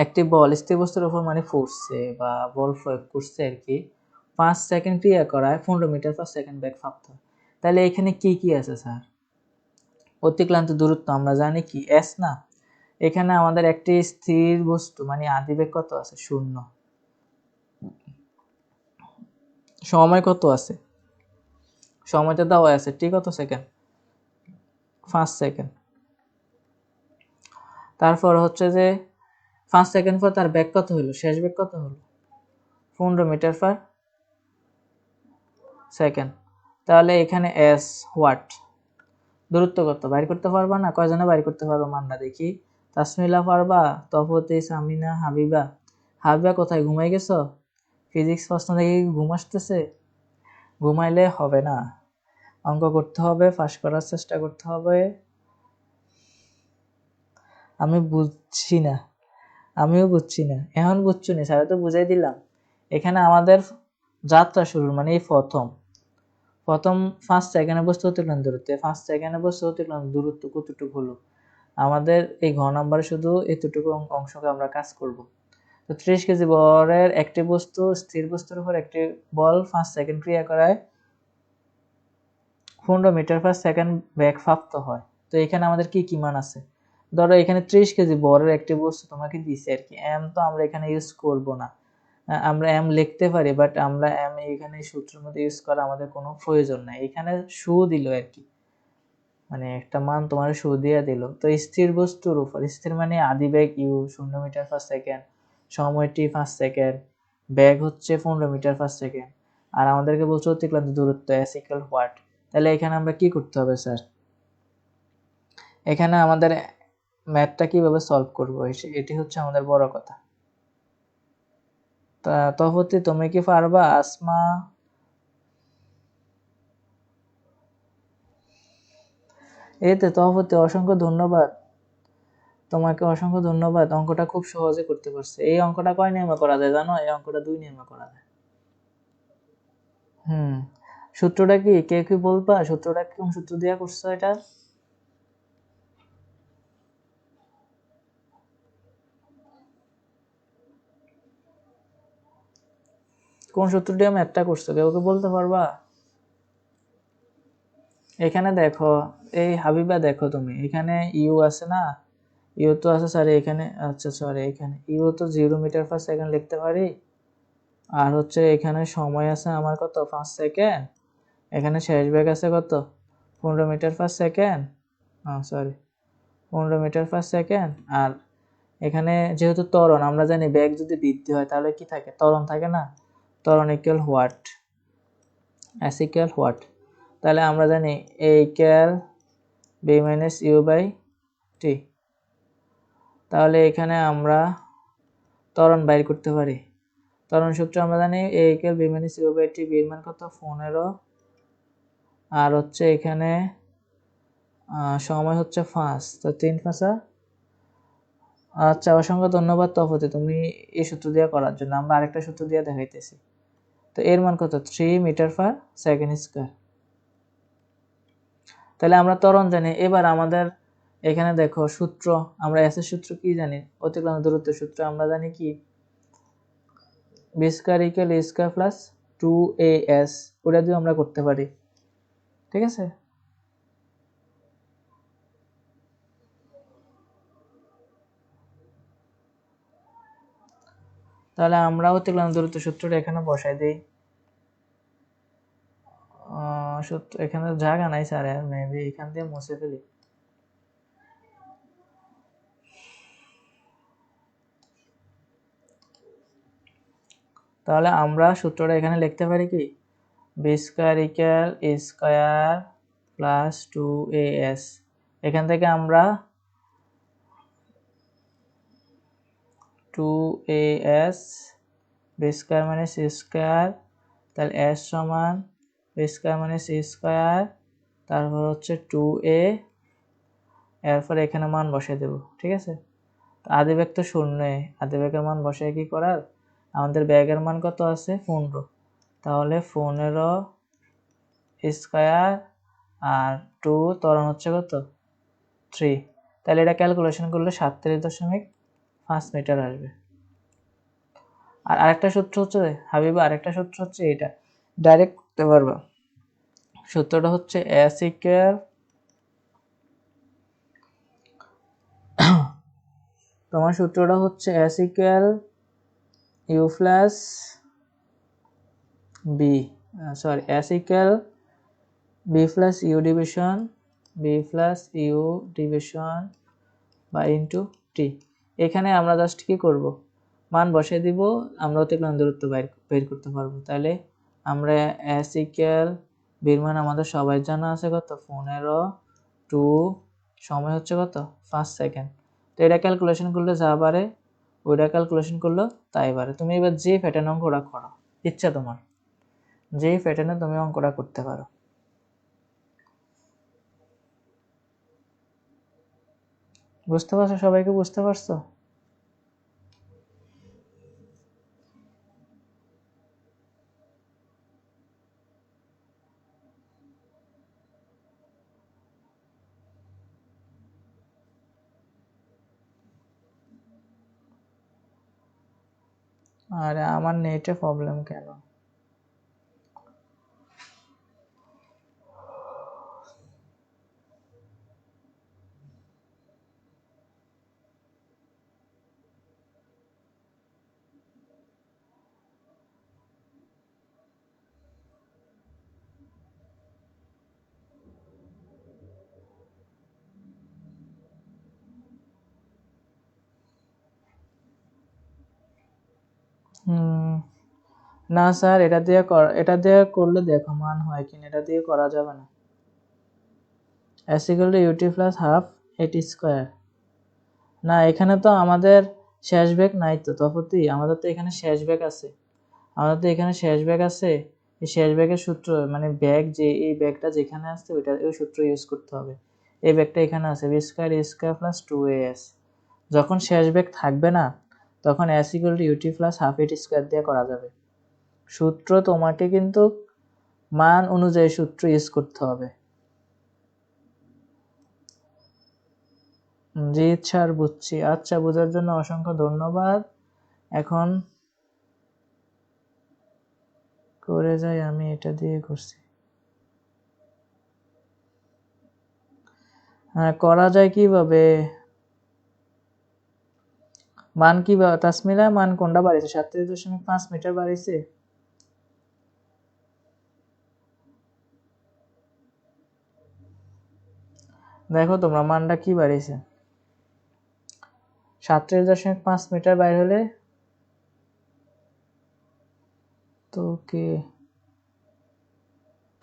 একটি বল স্থির বস্তুর উপর মানে ফোর্সে বা বল প্রয়োগ করছে আর কি, 5 সেকেন্ড ক্রিয়া করায় 15 মিটার পার সেকেন্ড বেগ প্রাপ্ত হয়। তাহলে এখানে কি কি আছে স্যার? অতিক্রান্ত দূরত্ব আমরা জানি কি এস না। এখানে আমাদের একটি স্থির বস্তু মানে আদিবেগ কত আছে? 0। সময় কত আছে? সময়টা দেওয়া আছে, ঠিক কত সেকেন্ড? 5 সেকেন্ড। তারপর হচ্ছে যে 5 সেকেন্ড পর তার বেগ কত হলো? শেষ বেগ কত হলো? 15 মিটার পার সেকেন্ড। তাহলে এখানে এস ওয়াট, দূরত্ব কত বাইর করতে পারবা না? কয়জনে বাইর করতে পারবো মানটা দেখি। তাসমিলা পারবা? তপতি, সামিনা, হাবিবা। হাবিবা কোথায়, ঘুমাই গেছো? ফিজিক্স প্রশ্ন দেখে ঘুম আসতেছে? ঘুমাইলে হবে না, অঙ্ক করতে হবে, পাস করার চেষ্টা করতে হবে। আমি বুঝছি না, আমিও বুঝছি না। এখন বুঝছো নি, স্যার তো বুঝাই দিলাম। এখানে আমাদের যাত্রা শুরু মানে এই প্রথম 5 সেকেন্ডে বস্তু অতিক্রান্ত দূরত্ব, 5 সেকেন্ডে বস্তু অতিক্রান্ত দূরত্ব কতটুকু হলো? আমাদের এই ঘ নাম্বারে শুধু এতটুকু অংশকে আমরা কাজ করব। তো 30 কেজি বরের একটি বস্তু স্থির বস্তুর উপর একটি বল 5 সেকেন্ড ক্রিয়া করায় 15 মিটার পার সেকেন্ড বেগ প্রাপ্ত হয়। তো এখানে আমাদের কি কি মান আছে? ধরো এখানে 30 কেজি বরের একটি বস্তু তোমাকে দিছে আর কি, এম তো আমরা এখানে ইউজ করব না। আমরা এম লিখতে পারি, বাট আমরা এম এখানে সূত্রের মধ্যে ইউজ করা আমাদের কোনো প্রয়োজন নাই। এখানে শু দিল আর কি, মানে একটা মান তোমার শু দিয়ে দিল। তো স্থির বস্তুর উপর, স্থির মানে আদিবেগ ইউ 0 মিটার পার সেকেন্ড, সময়টি 5 সেকেন্ড, বেগ হচ্ছে 15 মিটার পার সেকেন্ড, আর আমাদেরকে বলছে অতিক্রান্ত দূরত্ব এস ইকুয়াল হোয়াট। তাহলে এখানে আমরা কি করতে হবে স্যার? এখানে আমাদের ম্যাথটা কিভাবে সলভ করব, এটি হচ্ছে আমাদের বড় কথা। তা তফতি তুমি কি পারবা? আসমা, এতে তফতি অসংখ্য ধন্যবাদ, তোমাকে অসংখ্য ধন্যবাদ। অঙ্কটা খুব সহজে করতে পারছে। এই অঙ্কটা কয় নিয়মে করা যায় জানো? এই অঙ্কটা 2 নিয়মে করা যায়। সূত্রটা কি, কে কি বলবা? সূত্রটা কোন সূত্র দিয়ে করছো এটা? কোন সূত্র দিয়ে ম্যাথটা করছো, কেউ কি বলতে পারবা? এখানে দেখো, এই হাবিবা দেখো তুমি, এখানে ইউ আছে না, ইউ তো আছে স্যার এখানে, আচ্ছা সরি, এখানে ইউ তো 0 মিটার পার সেকেন্ড লিখতে পারি। আর হচ্ছে এখানে সময় আছে আমার কত? 5 সেকেন্ড। এখানে শেষ বেগ আছে কত? 15 metre per second, sorry 15 metre per second. আর এখানে যেহেতু ত্বরণ, আমরা জানি বেগ যদি বৃদ্ধি হয় তাহলে কি থাকে? ত্বরণ থাকে না। ত্বরণ equal what? S equal what? তাহলে আমরা জানি A equal V minus U by T. তাহলে এখানে আমরা ত্বরণ বাইর করতে পারি। ত্বরণ সূত্র আমরা জানি A equal V minus U by T. বির মান কত? 15। আর হচ্ছে এখানে সময় হচ্ছে 5, তো 3 5। আচ্ছা, অসংখ্য ধন্যবাদ তপতি তুমি এই সূত্র দিয়ে করার জন্য। আমরা আরেকটা সূত্র দিয়ে দেখাইতেছি। তো এর মান কত? 3 মিটার পার সেকেন্ড স্কয়ার। তাহলে আমরা ত্বরণ জানি। এবার আমাদের এখানে দেখো সূত্র, আমরা এস এর সূত্র কি জানি? অতিক্রান্ত দূরত্বের সূত্র আমরা জানি কি? B square equal A square plus 2as। ওটা দিয়ে আমরা করতে পারি, ঠিক আছে? তাহলে আমরা অতিক্রান্ত দূরত্ব সূত্রটা এখানে বসাই দিই। সূত্র এখানে জায়গা নাই স্যার, মেবি এখান দিয়ে মুছে ফেলি। তাহলে আমরা সূত্রটা এখানে লিখতে পারি কি? B square equal A square plus 2as। এখান থেকে আমরা 2as বি স্কয়ার মাইনাস এ স্কয়ার, তাহলে s সমান বি স্কয়ার মাইনাস এ স্কয়ার, তারপর হচ্ছে 2a, এরপর এখানে মান বসাই দেব, ঠিক আছে? আদি ব্যাগ তো শূন্য, আদি ব্যাগের মান বসে কি করার, আমাদের ব্যাগের মান কত আছে 15, তাহলে 15 স্কয়ার আর 2 ত্বরণ হচ্ছে কত 3, তাহলে এটা ক্যালকুলেশন করলে 37.5 মিটার আসবে। আর আরেকটা সূত্র হচ্ছে হাবিবা, আরেকটা সূত্র হচ্ছে এটা ডাইরেক্ট করতে পারবা। সূত্রটা হচ্ছে s ইকুয়াল, তোমার সূত্রটা হচ্ছে s equal u plus b, sorry s equal b plus u division বা ইনটু t। এখানে আমরা জাস্ট কি করব, মান বসিয়ে দিব, আমরা অতিক্রান্ত দূরত্ব বের করতে পারবো। তাহলে আমরা s ইকুয়াল b এর মান আমাদের সবাই জানা আছে কত 15, 2 সময় হচ্ছে কত 5 সেকেন্ড। তো এটা ক্যালকুলেশন করলে যা পারে ওইটা ক্যালকুলেশন করলে তাই পারে। তুমি এবার যে প্যাটার্ন অঙ্কটা করো, ইচ্ছা তোমার যেই প্যাটার্নে তুমি অঙ্কটা করতে পারো। বুঝতে পারছো? সবাইকে বুঝতে পারছো? আরে আমার নেটে প্রবলেম কেন? না স্যার, এটা দিয়ে করলে দেখো মান হয় কিনা, এটা দিয়ে করা যাবে না। s equal to ut plus half at square, না এখানে তো আমাদের শেষ বেগ নাই তো তফাৎই, আমাদের তো এখানে শেষ বেগ আছে, এই শেষ বেগের সূত্র মানে ব্যাগ যে এই ব্যাগটা যেখানে আছে ওইটা ওই সূত্র ইউজ করতে হবে। এই ব্যাগটা এখানে আছে b square a square plus 2as, যখন শেষ বেগ থাকবে না তখন s equal to ut plus half at square দিয়ে করা যাবে। সূত্র তোমাকে কিন্তু মান অনুযায়ী সূত্র ইউজ করতে হবে। জি স্যার বুঝছি, আচ্ছা বোঝার জন্য অসংখ্য ধন্যবাদ। এখন করে যাই, আমি এটা দিয়ে করছি। হ্যাঁ করা যায় কিভাবে, মান কিভাবে তাসমিলা, মান কোনটা বাড়িয়েছে 37.5 মিটার বাড়িয়েছে? দেখো তোমরা মানটা কি বাড়িয়েছে, 37.5 মিটার বাইর হলে তো কে,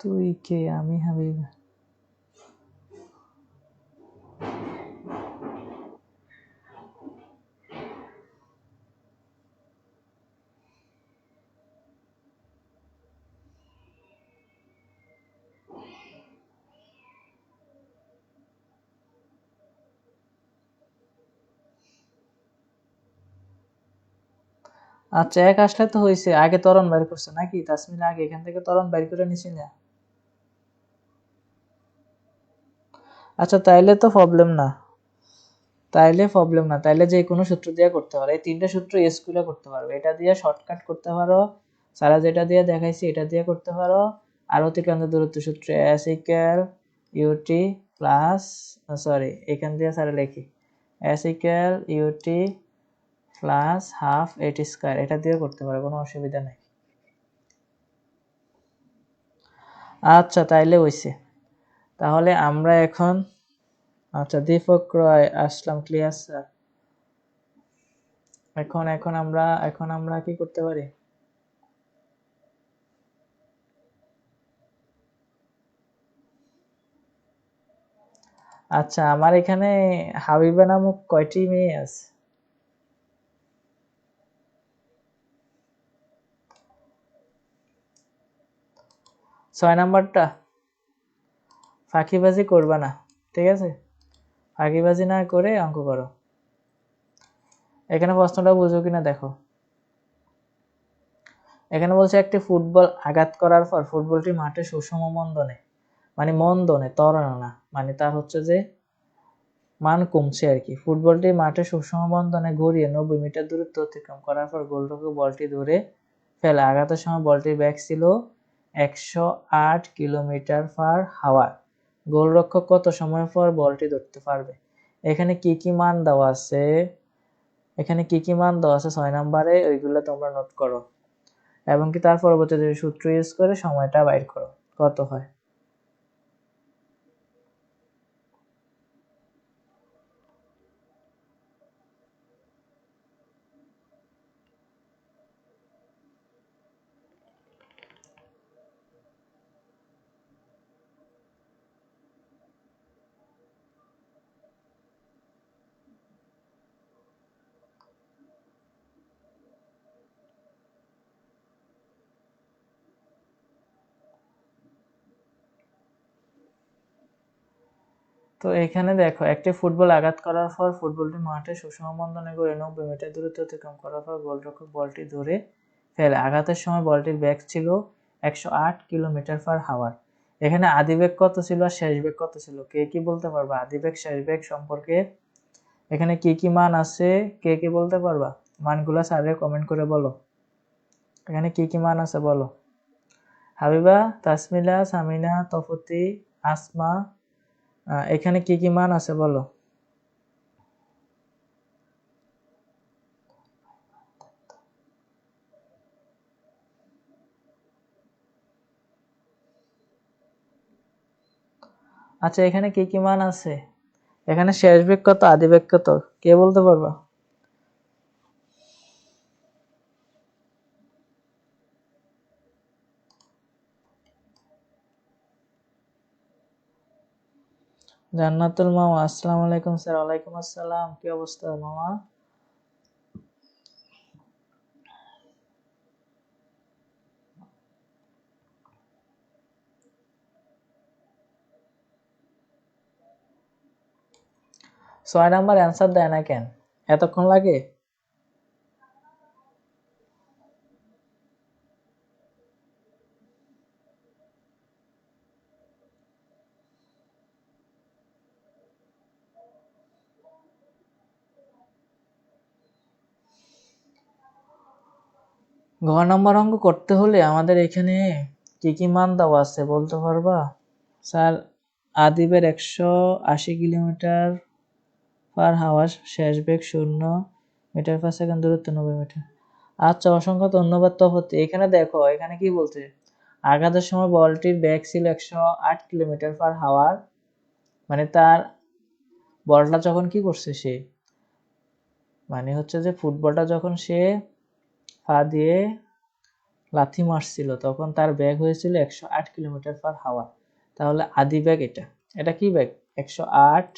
তুই কে, আমি হাবিব। আচ্ছা এক আসলে তো হয়েছে, আগে ত্বরণ বের করছে নাকি তাসমিলা, আগে এখান থেকে ত্বরণ বের করে নিছি না? আচ্ছা তাইলে তো প্রবলেম না, তাইলে যে কোনো সূত্র দিয়ে করতে পারো, এই তিনটা সূত্র ইউজ করে করতে পারবে। এটা দিয়ে শর্টকাট করতে পারো, সারা যেটা দিয়ে দেখাইছি এটা দিয়ে করতে পারো। আর অতিক্রান্ত দূরত্ব সূত্র s equal ut plus, sorry এখান দিয়ে সারা লিখি s equal ut plus half at square, এটা দিয়ে করতে পারো, কোনো অসুবিধা নেই। আচ্ছা তাইলে হইছে, তাহলে আমরা এখন, আচ্ছা দীপক রয় আসলাম, ক্লিয়ার স্যার। এখন আমরা কি করতে পারি? আচ্ছা আমার এখানে হাবিবা নামক কয়টি মেয়ে আছে? 6 নাম্বারটা, ফাঁকিবাজি করবা না, ঠিক আছে? ফাঁকিবাজি না করে অঙ্ক করো। এখানে প্রশ্নটা বুঝো কিনা দেখো। এখানে বলছে একটি ফুটবল আঘাত করার পর ফুটবলটি মাঠে সুষম মন্দনে, মানে মন্দনে, ত্বরণে না, মানে তার হচ্ছে যে মান কমছে আর কি। ফুটবলটি মাঠে সুষম বন্ধনে ঘুরিয়ে 90 মিটার দূরত্ব অতিক্রম করার পর গোলরক্ষক বলটি ধরে ফেলে। আঘাতের সময় বলটির বেগ ছিল 108 কিলোমিটার/আওয়ার। গোলরক্ষক কত সময় পর বলটি ধরতে পারবে? এখানে কি কি মান দেওয়া আছে, এখানে কি কি মান দেওয়া আছে 6 নম্বরে, ওইগুলো তোমরা নোট করো এবং কি তার পরবর্তীতে সূত্র ইউজ করে সময়টা বাইর করো কত হয়। তো এখানে দেখো, একটি ফুটবল আঘাত করার পর ফুটবলটি মাঠে সুষম বন্ধনে ঘুরে 90 মিটার দূরত্ব অতিক্রম করার পর গোলরক্ষক বলটি ধরে ফেলে। আঘাতের সময় বলটির বেগ ছিল 108 কিলোমিটার/আওয়ার। এখানে আদি বেগ কত ছিল আর শেষ বেগ কত ছিল, কে কি বলতে পারবা? আদি বেগ শেষ বেগ সম্পর্কে এখানে কি কি মান আছে, কে কি বলতে পারবা? মানগুলা স্যারের কমেন্ট করে বলো। এখানে কি কি মান আছে বলো। হাবিবা, তাসমিলা, সামিনা, তফতি, আসমা, এখানে কি কি মান আছে বলো। আচ্ছা, এখানে কি কি মান আছে? এখানে শেষ বেগ কত, আদি বেগ কত, কে বলতে পারবা? জান্নাতুল মামা, আসসালামু আলাইকুম স্যার। ওয়ালাইকুম আসসালাম, কি অবস্থা মামা? ছয় নাম্বার অ্যান্সার দেয় না কেন, এতক্ষণ লাগে? ঘ নম্বর অঙ্ক করতে হলে আমাদের এখানে কি কি মান দেওয়া আছে বলতে পারবা? স্যার, আদিবের 180 কিলোমিটার/আওয়ার, শেষ বেগ 0 মিটার/সেকেন্ড, দূরত্ব 90 মিটার। আচ্ছা, অসংখ্য ধন্যবাদ তফতি। এখানে দেখো, এখানে কি বলছে, আঘাতের সময় বলটির বেগ ছিল 108 কিলোমিটার/আওয়ার, মানে তার বলটা যখন কি করছে সে, মানে হচ্ছে যে ফুটবলটা যখন সে পা দিয়ে লাথি মারছিল তখন তার বেগ হয়েছিল 108 কিলোমিটার/আওয়ার। তাহলে আদি বেগ এটা, এটা কি বেগ? 108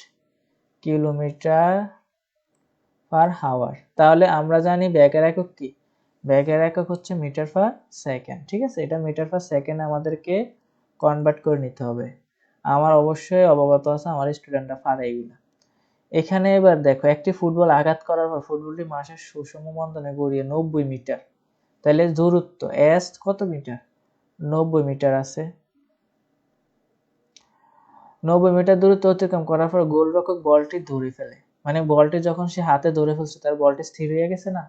কিলোমিটার/আওয়ার। তাহলে আমরা জানি বেগের একক কি, বেগের একক হচ্ছে মিটার/সেকেন্ড। ঠিক আছে, এটা মিটার/সেকেন্ড আমাদেরকে কনভার্ট করে নিতে হবে। আমার অবশ্যই অবগত আছে, আমার স্টুডেন্টরা পারে এগুলো। এখানে এবার দেখো, একটি ফুটবল আঘাত করার পর ফুটবলটি মাঠের সুষম বন্ধনে গড়িয়ে 90 মিটার, তাহলে দূরত্ব এস কত মিটার? 90 মিটার আছে। 90 মিটার দূরত্ব অতিক্রম করার পর গোলরক্ষক বলটি ধরে ফেলে, মানে বলটি যখন সে হাতে ধরে ফেলছে তার বলটি স্থির হয়ে গেছে না,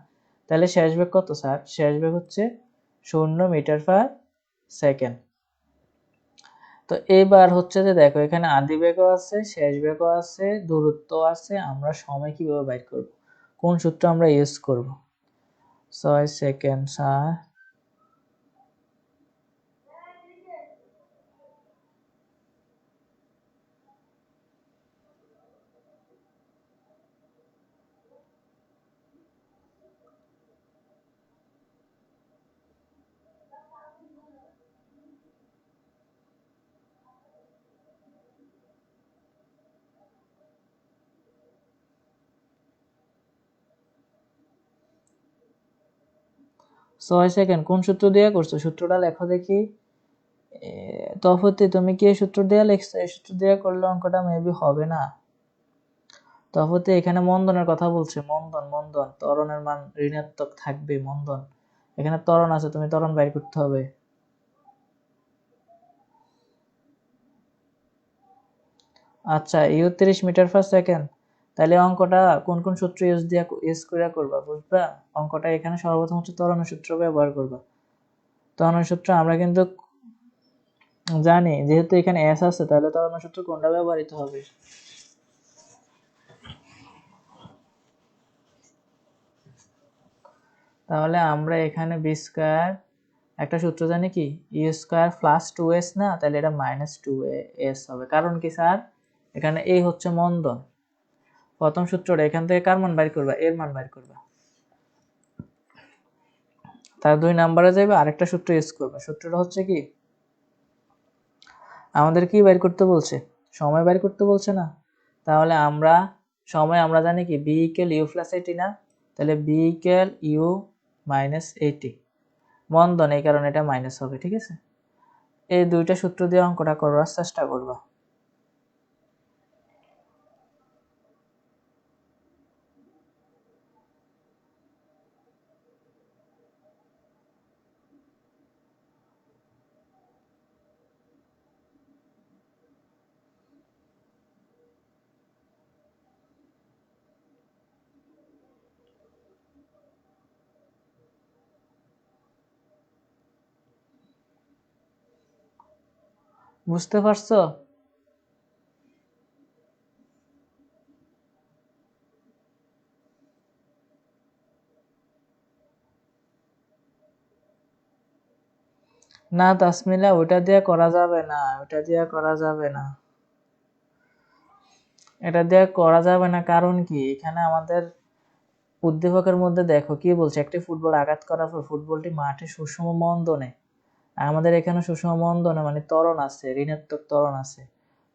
তাহলে শেষ বেগ কত স্যার? শেষ বেগ হচ্ছে 0 মিটার/সেকেন্ড। তো এবার হচ্ছে যে দেখো, এখানে আদি বেগও আছে, শেষ বেগও আছে, দূরত্ব আছে, আমরা সময় কিভাবে বাইর করব, কোন সূত্র আমরা ইউজ করব? 6 সেকেন্ড স্যার। ছয় সেকেন্ড কোন সূত্র দিয়ে করছো, সূত্রটা লেখো দেখি। তফতি, তুমি কি এই সূত্র দিয়ে লিখছো? এই সূত্র দিয়ে করলে অঙ্কটা মেবি হবে না। তফাতে এখানে মন্দনের কথা বলছে, মন্দন ত্বরণের মান ঋণাত্মক থাকবে, মন্দন এখানে ত্বরণ আছে, তুমি ত্বরণ বাইর করতে হবে। আচ্ছা, ৩১ মিটার পার সেকেন্ড, তাহলে অঙ্কটা কোন কোন সূত্র ইউজ করে করবা বুঝবা? অঙ্কটা এখানে সর্বপ্রথম হচ্ছে ত্বরণের সূত্র ব্যবহার করবা। ত্বরণের সূত্র আমরা কিন্তু জানি, যেহেতু এখানে এস আছে তাহলে ত্বরণের সূত্র কোনটা ব্যবহৃত হবে? তাহলে আমরা এখানে বি স্কয়ার একটা সূত্র জানি কি, ইউ স্কয়ার প্লাস 2s না, তাহলে এটা মাইনাস 2s হবে। কারণ কি স্যার, এখানে এই হচ্ছে মন্দন। প্রথম সূত্রটা এখান থেকে কার মান বাইর করবা? এর মান বাইর করবা। তার 2 নম্বরে যাবে, আরেকটা সূত্র ইউজ করবে। সূত্রটা হচ্ছে কি, আমাদের কি বাইর করতে বলছে? সময় বাইর করতে বলছে না? তাহলে আমরা সময় আমরা জানি কি, বি ইকুয়াল ইউ প্লাস 80 না, তাহলে বি ইকুয়াল ইউ মাইনাস 80। মন্দন, এই কারণে এটা মাইনাস হবে, ঠিক আছে? এই দুইটা সূত্র দিয়ে অঙ্কটা করার চেষ্টা করবা। বুঝতে পারছো? না তাসমিলা, ওটা দিয়ে করা যাবে না, ওটা দিয়ে করা যাবে না, এটা দিয়ে করা যাবে না। কারণ কি, এখানে আমাদের উদ্দীপকের মধ্যে দেখো কি বলছে, একটি ফুটবল আঘাত করার পর ফুটবলটি মাঠে সুষম মন্দনে, আমাদের এখানে সুষম মন্দনে মানে ত্বরণ আছে, ঋণাত্মক ত্বরণ আছে,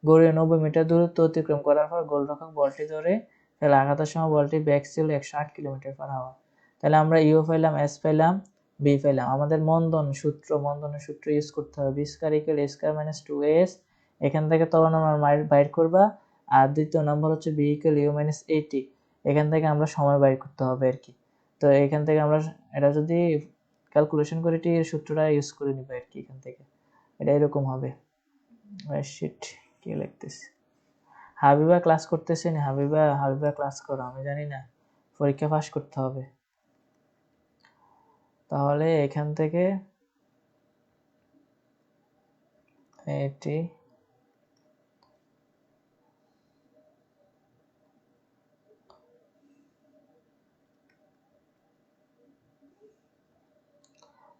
গড়িয়ে 90 মিটার দূরত্ব অতিক্রম করার পর গোলরক্ষক বলটি ধরে ফেলে আঘাতের সময় বলটি বেগ ছিল 108 কিলোমিটার পার আওয়ার। তাহলে আমরা ইউ পেলাম, এস পেলাম, বি পেলাম। আমাদের মন্দনের সূত্র ইউজ করতে হবে, B square equal A square minus 2as। এখান থেকে ত্বরণ আমরা বাইর করবা। আর দ্বিতীয় নম্বর হচ্ছে বি ইকুয়াল ইউ মাইনাস 80, এখান থেকে আমরা সময় বাইর করতে হবে আর কি। তো এখান থেকে আমরা এটা যদি ক্যালকুলেশন করে সূত্রটা ইউজ করে নিবে আর কি, এখান থেকে এটা এরকম হবে। শিট, কি লিখতেছি? হাবিবা ক্লাস করতেছে না? হাবিবা ক্লাস করো, আমি জানি না, পরীক্ষা পাস করতে হবে। তাহলে এখান থেকে এটি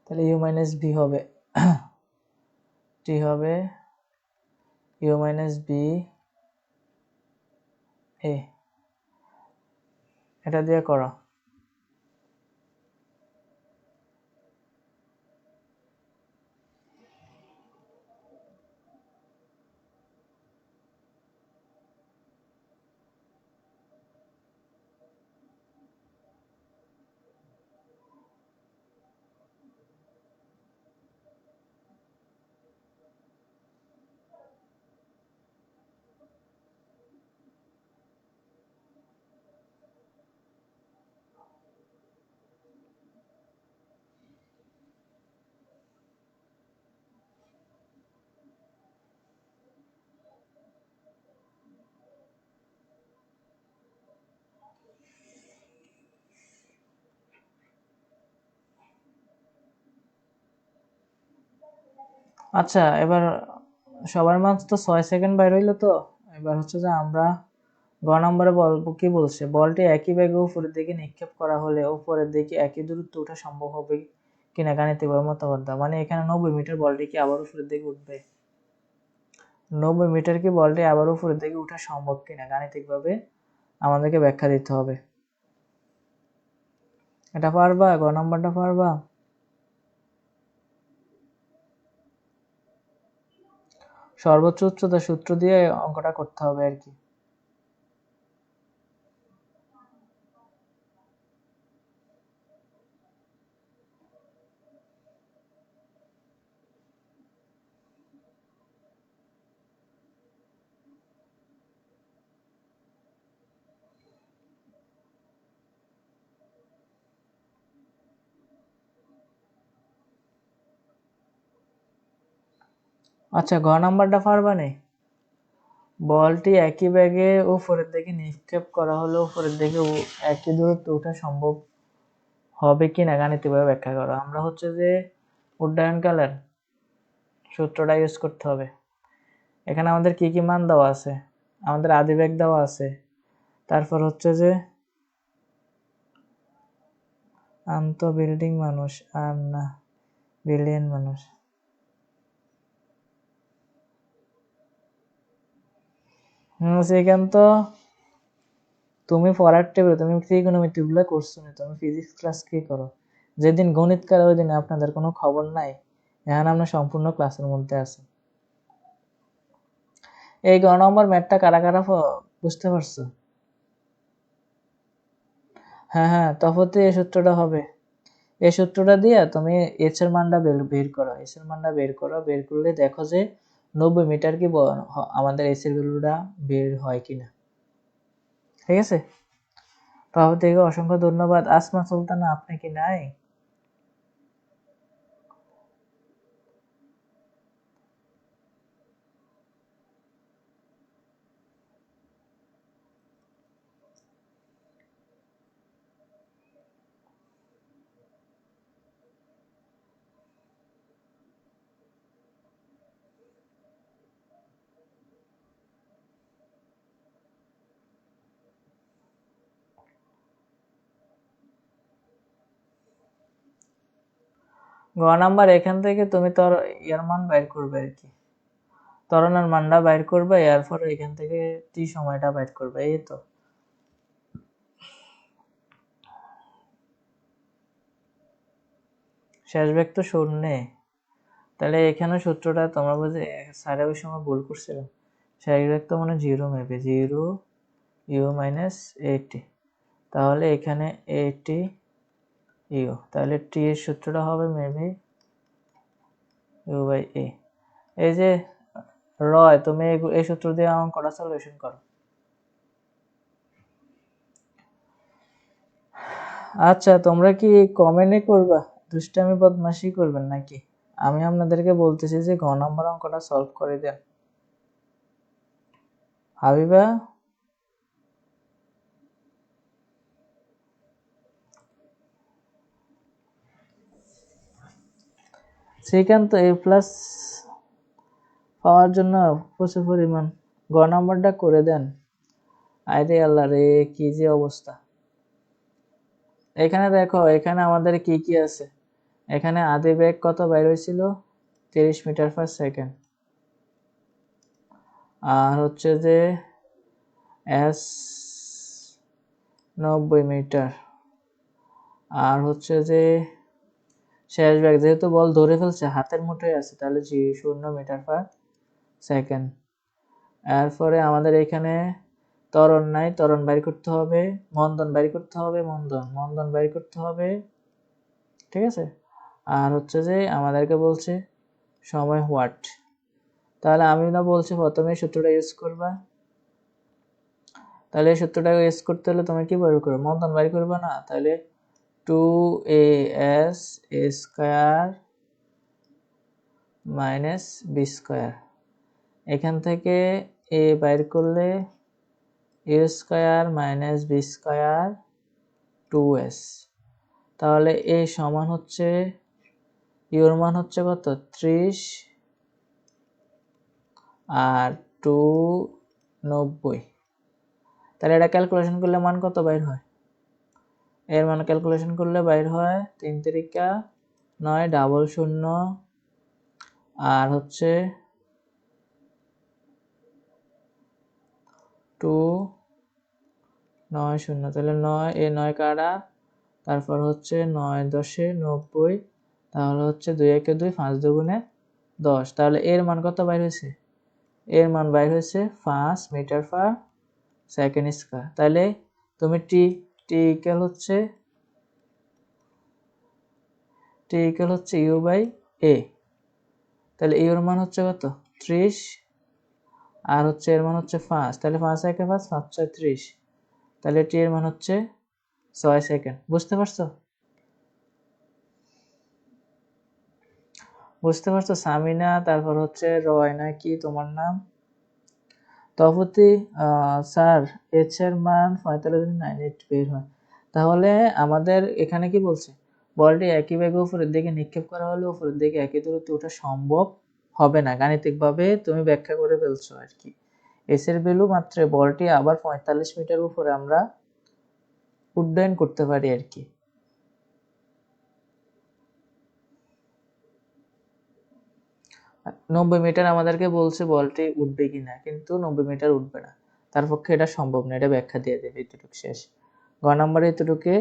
তাহলে ইউ মাইনাস বি হবে, টি হবে ইউ মাইনাস বি এ, এটা দিয়ে করো। আচ্ছা, এবার সবার মান তো 6 সেকেন্ড বাইর হইলো। তো এবার হচ্ছে যে আমরা গ নম্বরে কি বলছে, বলটি একই বেগে উপরের দিকে নিক্ষেপ করা হলে উপরের দিকে একই দূরত্ব ওঠা সম্ভব হবে কিনা গাণিতিকভাবে মতামত দাও। মানে এখানে 90 মিটার বলটি কি আবার উপরের দিকে উঠবে? 90 মিটার কি বলটি আবার উপরের দিকে ওঠা সম্ভব কিনা গাণিতিকভাবে আমাদেরকে ব্যাখ্যা দিতে হবে। এটা পারবা? গ নম্বরটা পারবা? সর্বোচ্চ উচ্চতা সূত্র দিয়ে অঙ্কটা করতে হবে আর কি। আচ্ছা, ঘ নাম্বারটা পারবা নি? বলটি একই ব্যাগে উপরের দিকে নিক্ষেপ করা হলো, উপরের দিকে একই দূরত্ব ওঠা সম্ভব হবে কিনা গাণিতিকভাবে ব্যাখ্যা করো। আমরা হচ্ছে যে উড্ডয়নকালের সূত্রটা ইউজ করতে হবে। এখানে আমাদের কি কি মান দেওয়া আছে? আমাদের আদিবেগ দেওয়া আছে, তারপর হচ্ছে যে আন্ত বিল্ডিং মানুষ আর না বিলিয়ন মানুষ। সেখান তো তুমি পড়ার টেবিল, তুমি ত্রিকোণমিতি গুলো করছো না, তুমি ফিজিক্স ক্লাস কি করো? যেদিন গণিত করে ওই দিন আপনাদের কোনো খবর নাই। এখন আমরা সম্পূর্ণ ক্লাসের মধ্যে আছি। এই গ নম্বর ম্যাথটা কারা কারা বুঝতে পারছো? হ্যাঁ হ্যাঁ, তফাতে এই সূত্রটা হবে। এই সূত্রটা দিয়ে তুমি এস এর মানটা বের করো, এস এর মানটা বের করো, বের করলে দেখো যে 90 মিটার কি আমাদের এস এর ভ্যালুটা বের হয় কিনা। ঠিক আছে, তফাতে অসংখ্য ধন্যবাদ। আসমা সুলতানা, আপনি কি নাই? গ নাম্বার, এখান থেকে তুমি তোর ইয়ার মান বাইর করবে আর কি, ত্বরণের মানটা বাইর করবে, এরপর এখান থেকে টি সময়টা বাইর করবে, এই তো। শেষ বেগ তো শূন্যে, তাহলে এখানে সূত্রটা তোমরা বুঝে স্যারে ওই সময় ভুল করছিল। শেষ বেগ তো মানে 0 মেপে 0 ইউ মাইনাস 80, তাহলে এখানে 80 ইউ, তাহলে টি এর সূত্রটা হবে মেবি ইউ বাই এ। এই যে রয়, তুমি এই সূত্র দিয়ে অঙ্কটা সলিউশন করো। আচ্ছা, তোমরা কি কমেন্টে করবা, দুষ্টামি বদমাশি করবেন নাকি? আমি আপনাদেরকে বলতেছি যে ঘ নম্বর অঙ্কটা সলভ করে দেন। হাবিবা, সেখান তো এ প্লাস পাওয়ার জন্য প্রচুর পরিমাণ। ঘ নম্বরটা করে দেন। আরে আল্লাহ রে, কি যে অবস্থা! এখানে দেখো, এখানে আমাদের কি কি আছে। এখানে আদি বেগ কত বাইর হয়েছিল? 30 মিটার পার সেকেন্ড। আর হচ্ছে যে এস 90 মিটার। আর হচ্ছে যে শেষ বেগ, যেহেতু বল ধরে ফেলছে, হাতের মুঠোয় আছে, তাহলে 0 মিটার পার সেকেন্ড। এরপরে আমাদের এখানে ত্বরণ নাই, ত্বরণ বাইর করতে হবে, মন্দন বাইর করতে হবে, মন্দন বাইর করতে হবে। ঠিক আছে, আর হচ্ছে যে আমাদেরকে বলছে সময় ওয়াট। তাহলে আমি না বলছি প্রথমে সূত্রটা ইউজ করবা, তাহলে এই সূত্রটা ইউজ করতে হলে তুমি কি বের করবে? মন্দন বাইর করবে না, তাহলে 2as a square minus V square. এখান থেকে এ বাইর করলে A square minus V square 2s। তাহলে এ সমান হচ্ছে, ইউর মান হচ্ছে কত? 30, আর 2 90। তাহলে এটা ক্যালকুলেশন করলে মান কত বাইর হয়? এর মান ক্যালকুলেশন করলে বাইর হয় 3 তিরিকা 9 ডাবল 0, আর হচ্ছে 2 9 0, তাহলে 9 এ 9 কাটা, তারপর হচ্ছে 9 10 90, তাহলে হচ্ছে 2 একে 2, 5 দুগুণে 10। তাহলে এর মান কত বাইর হয়েছে? এর মান বাইর হয়েছে 5 মিটার পার সেকেন্ড স্কয়ার। তাহলে তুমি টি ইকুয়াল হচ্ছে ইউ বাই এ। তাহলে ইউর মান হচ্ছে কত? 30, আর হচ্ছে এর মান হচ্ছে 5, তাহলে 5 একে 5, 5 6 30, তাহলে টি এর মান হচ্ছে 6 সেকেন্ড। বুঝতে পারছো? বুঝতে পারছো? সামিনা, তারপর হচ্ছে রয়না, কি তোমার নাম? তপতি, স্যার এইচ এর মান 45.98 বের হয়। তাহলে আমাদের এখানে কি বলছে, বলটি একই বেগে উপরের দিকে নিক্ষেপ করা হলে উপরের দিকে একই দূরত্বে ওঠা সম্ভব হবে না, গাণিতিকভাবে তুমি ব্যাখ্যা করে ফেলছো আর কি। এস এর ভ্যালু মাত্র বলটি আবার 45 মিটার উপরে আমরা উড্ডয়ন করতে পারি আর কি। নব্বই মিটার আমাদেরকে বলছে বলটি উঠবে কিনা, কিন্তু 90 মিটার উঠবে না, তার পক্ষে এটা সম্ভব না, এটা ব্যাখ্যা দিয়ে দেবে। এতটুকু শেষ। গ নম্বরে এতটুকু।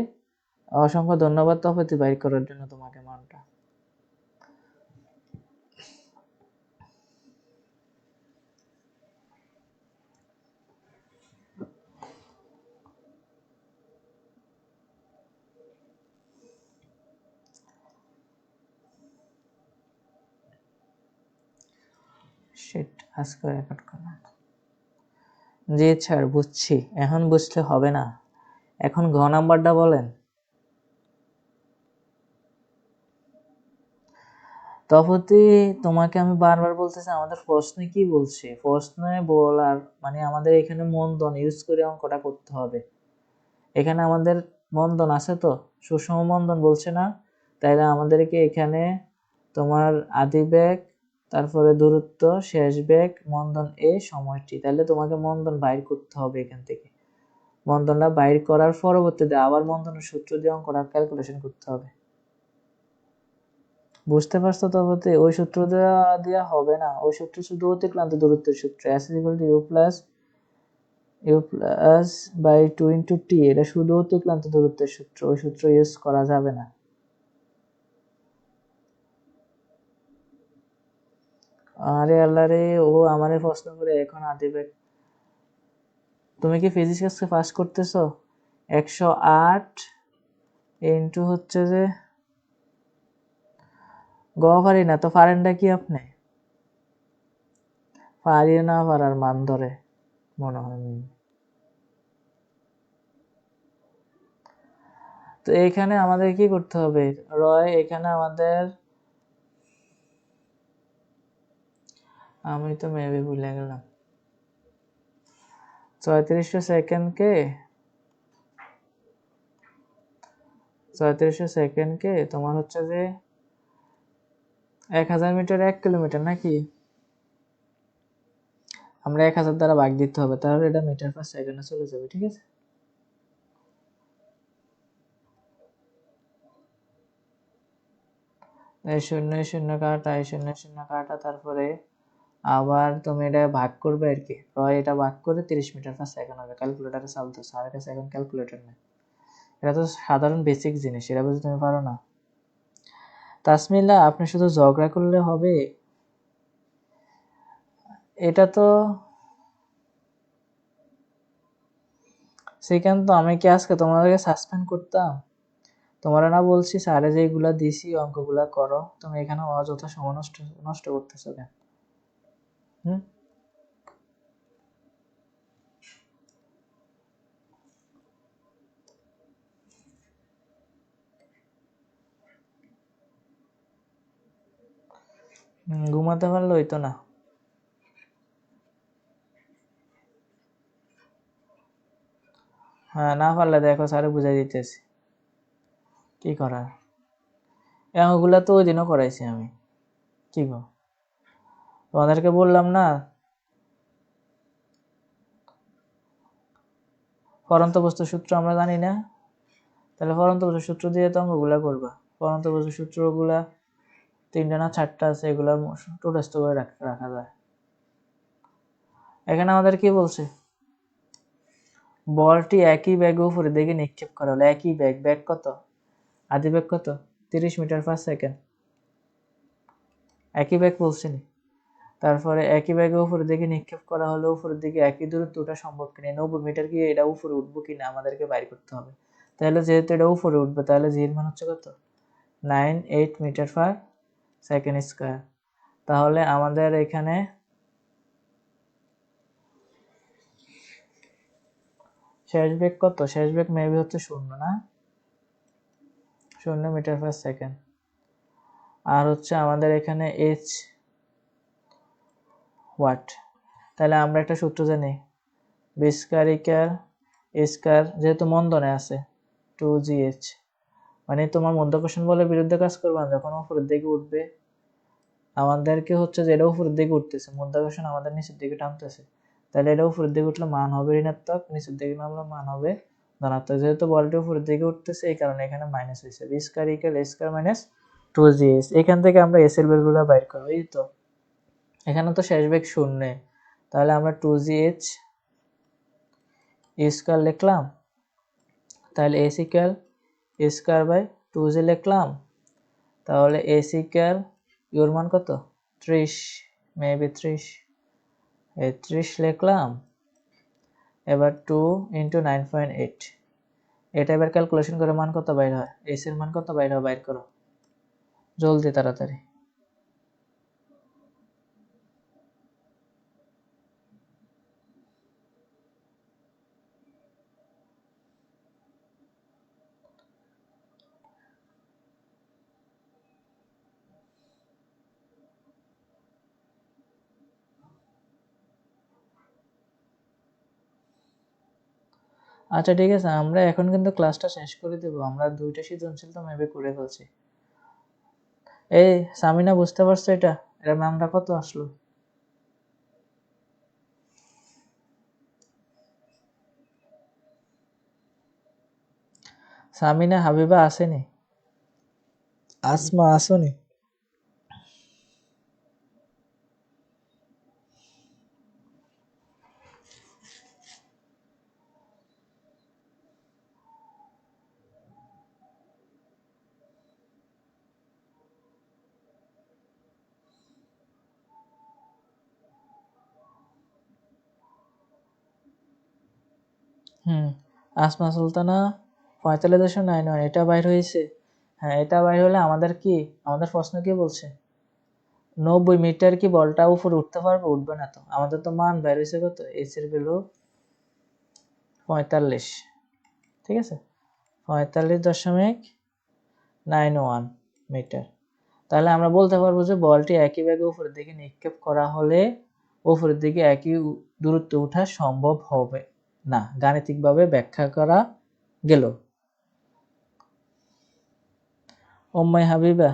অসংখ্য ধন্যবাদ তফাতি বাইর করার জন্য তোমাকে মানটা। শিট, আজকে রেকর্ড করলাম। জি স্যার, বুঝছি। এখন বুঝলে হবে না, এখন ঘ নাম্বারটা বলেন। তফাতি, তোমাকে আমি বারবার বলতেছি, আমাদের প্রশ্নে কি বলছে, প্রশ্নে বলার মানে আমাদের এখানে মন্দন ইউজ করে অঙ্কটা করতে হবে। এখানে আমাদের মন্দন আছে তো, সুষম মন্দন বলছে না, তাইলে আমাদেরকে এখানে তোমার আদি বেগ, তারপরে দূরত্ব, শেষ বেগ, মন্দন এ, সময়টি, তাহলে তোমাকে মন্দন বাইর করতে হবে এখান থেকে। মন্দনটা বাইর করার পরবর্তীতে আবার মন্দনের সূত্র দিয়ে অঙ্কটা ক্যালকুলেশন করতে হবে। বুঝতে পারছো? তবে ওই সূত্র দেওয়া হবে না, ওই সূত্র শুধু অতিক্রান্ত দূরত্বের সূত্র, s = u plus by 2 into T, এটা শুধু অতিক্রান্ত দূরত্বের সূত্র, ওই সূত্র ইউজ করা যাবে না। আরে আল্লাহ রে, ও আমারে প্রশ্ন করে এখন আদিবেগ। তুমি কি ফিজিক্সকে পাস করতেছো? 108 ইন্টু হচ্ছে যে গ পারি না তো, পারেনটা কি আপনি? পারি না, পারার মান ধরে মনে হয়। তো এখানে আমাদের কি করতে হবে, রয় এখানে আমাদের, আমি তো মেবি ভুলে গেলাম, 3400 সেকেন্ডকে 3400 সেকেন্ডকে তোমার হচ্ছে যে 1000 মিটার 1 কিলোমিটার নাকি, আমরা 1000 দ্বারা ভাগ দিতে হবে, তাহলে এটা মিটার পার সেকেন্ডে চলে যাবে। ঠিক আছে, এই শূন্য শূন্য কাটা, এই শূন্য শূন্য কাটা, তারপরে আবার তুমি এটা ভাগ করবে আর কি, রয় এটা ভাগ করে 30 মিটার পার সেকেন্ড হবে। ক্যালকুলেটারে চালতো, স্যারের কাছে এখন ক্যালকুলেটর নেই, এটা তো সাধারণ বেসিক জিনিস, এটা বুঝতে তুমি পারো না? তাসমিল্লা, আপনি শুধু ঝগড়া করলে হবে? এটা তো সেখান, তো আমি কি আজকে তোমাদেরকে সাসপেন্ড করতাম? তোমরা না বলছি স্যারে যেগুলা দিছি অঙ্কগুলা করো, তুমি এখানে অযথা সময় নষ্ট নষ্ট করতেছো কেন? হুম, ঘুমাতে পারলে হইতো না? হ্যাঁ, না পারলে দেখো স্যারে বুঝাই দিতেছি, কি করার। এই অঙ্কগুলা তো ওই দিনও করাইছি আমি, কি গো, তোমাদেরকে বললাম না পরন্ত বস্তু সূত্র আমরা জানি না, তাহলে পরন্ত বস্তু সূত্র দিয়ে তো অঙ্কগুলা করবা। পরন্ত বস্তু সূত্রগুলা 3টা না 4টা আছে, এগুলা টোটাস্থ করে রাখা যায়। এখানে আমাদের কি বলছে, বলটি একই ব্যাগে উপরের দিকে নিক্ষেপ করা হলো, একই ব্যাগ, ব্যাগ কত, আদি ব্যাগ কত, 30 মিটার পার সেকেন্ড, একই ব্যাগ বলছি নি। তারপরে একই ব্যাগে উপরের দিকে নিক্ষেপ করা হলো, উপরের দিকে একই দূরত্ব ওঠা সম্ভব কিনা, 90 মিটার কি এটা উপরে উঠবো কিনা আমাদেরকে বাইর করতে হবে। তাহলে যেহেতু এটা উপরে উঠবে, তাহলে জির মান হচ্ছে কত, 98 মিটার পার সেকেন্ড স্কোয়ার। তাহলে আমাদের এখানে শেষ বেগ কত, শেষ বেগ মেবি হচ্ছে 0 না, 0 মিটার পার সেকেন্ড। আর হচ্ছে আমাদের এখানে এইচ ওয়াট। তাহলে আমরা একটা সূত্র জানি, B square equal A square, যেহেতু মন্দনে আছে 2gh, মানে তোমার মধ্যাকর্ষণ বলের বিরুদ্ধে কাজ করবে না, যখন উপরের দিকে উঠবে আমাদেরকে হচ্ছে যে এটা উপরের দিকে উঠতেছে, মধ্যাকর্ষণ আমাদের নিচের দিকে টানতেছে, তাহলে এটা উপরের দিকে উঠলে মান হবে ঋণাত্মক, নিচের দিকে নামলে মান হবে ধনাত্মক। যেহেতু বলটি উপরের দিকে উঠতেছে এই কারণে এখানে মাইনাস হয়েছে, B square equal A square minus 2gh। এখান থেকে আমরা এস এর ভ্যালুগুলো বাইর করব। এই তো এখানে তো শেষ বেগ শূন্য, তাহলে আমরা 2gh স্কয়ার লিখলাম, তাহলে S equal A square by 2g লিখলাম, তাহলে এস ইকুয়াল ইউর মান কত 30, মেবি 30, এই 30 লিখলাম। এবার 2 ইন্টু 9.8, এটা এবার ক্যালকুলেশন করে মান কত বাইর হয়, এস এর মান কত বাইর হয় বাইর করো জলদি তাড়াতাড়ি। আচ্ছা ঠিক আছে, আমরা এখন কিন্তু ক্লাসটা শেষ করে দেবো, আমরা 2টা সৃজনশীল তো মেবি করে ফেলছি। এই সামিনা বুঝতে পারছো এটা, এর নামটা কত আসলো? সামিনা হাবিবা আসেনি, আসমা আসনি? আসমা সুলতানা 45.91 এটা বাইর হয়েছে। হ্যাঁ এটা বাইর হলে আমাদের কি, আমাদের প্রশ্ন কি বলছে 90 মিটার কি বলটা উপরে উঠতে পারবে, উঠবে না তো, আমাদের তো মান বাইর হয়েছে কত, এইচ এর ভ্যালু 45, ঠিক আছে 45.91 মিটার। তাহলে আমরা বলতে পারবো যে বলটি একই বেগে উপরের দিকে নিক্ষেপ করা হলে উপরের দিকে একই দূরত্বে ওঠা সম্ভব হবে না, গাণিতিকভাবে ব্যাখ্যা করা গেল। ওম্মাই হাবিবা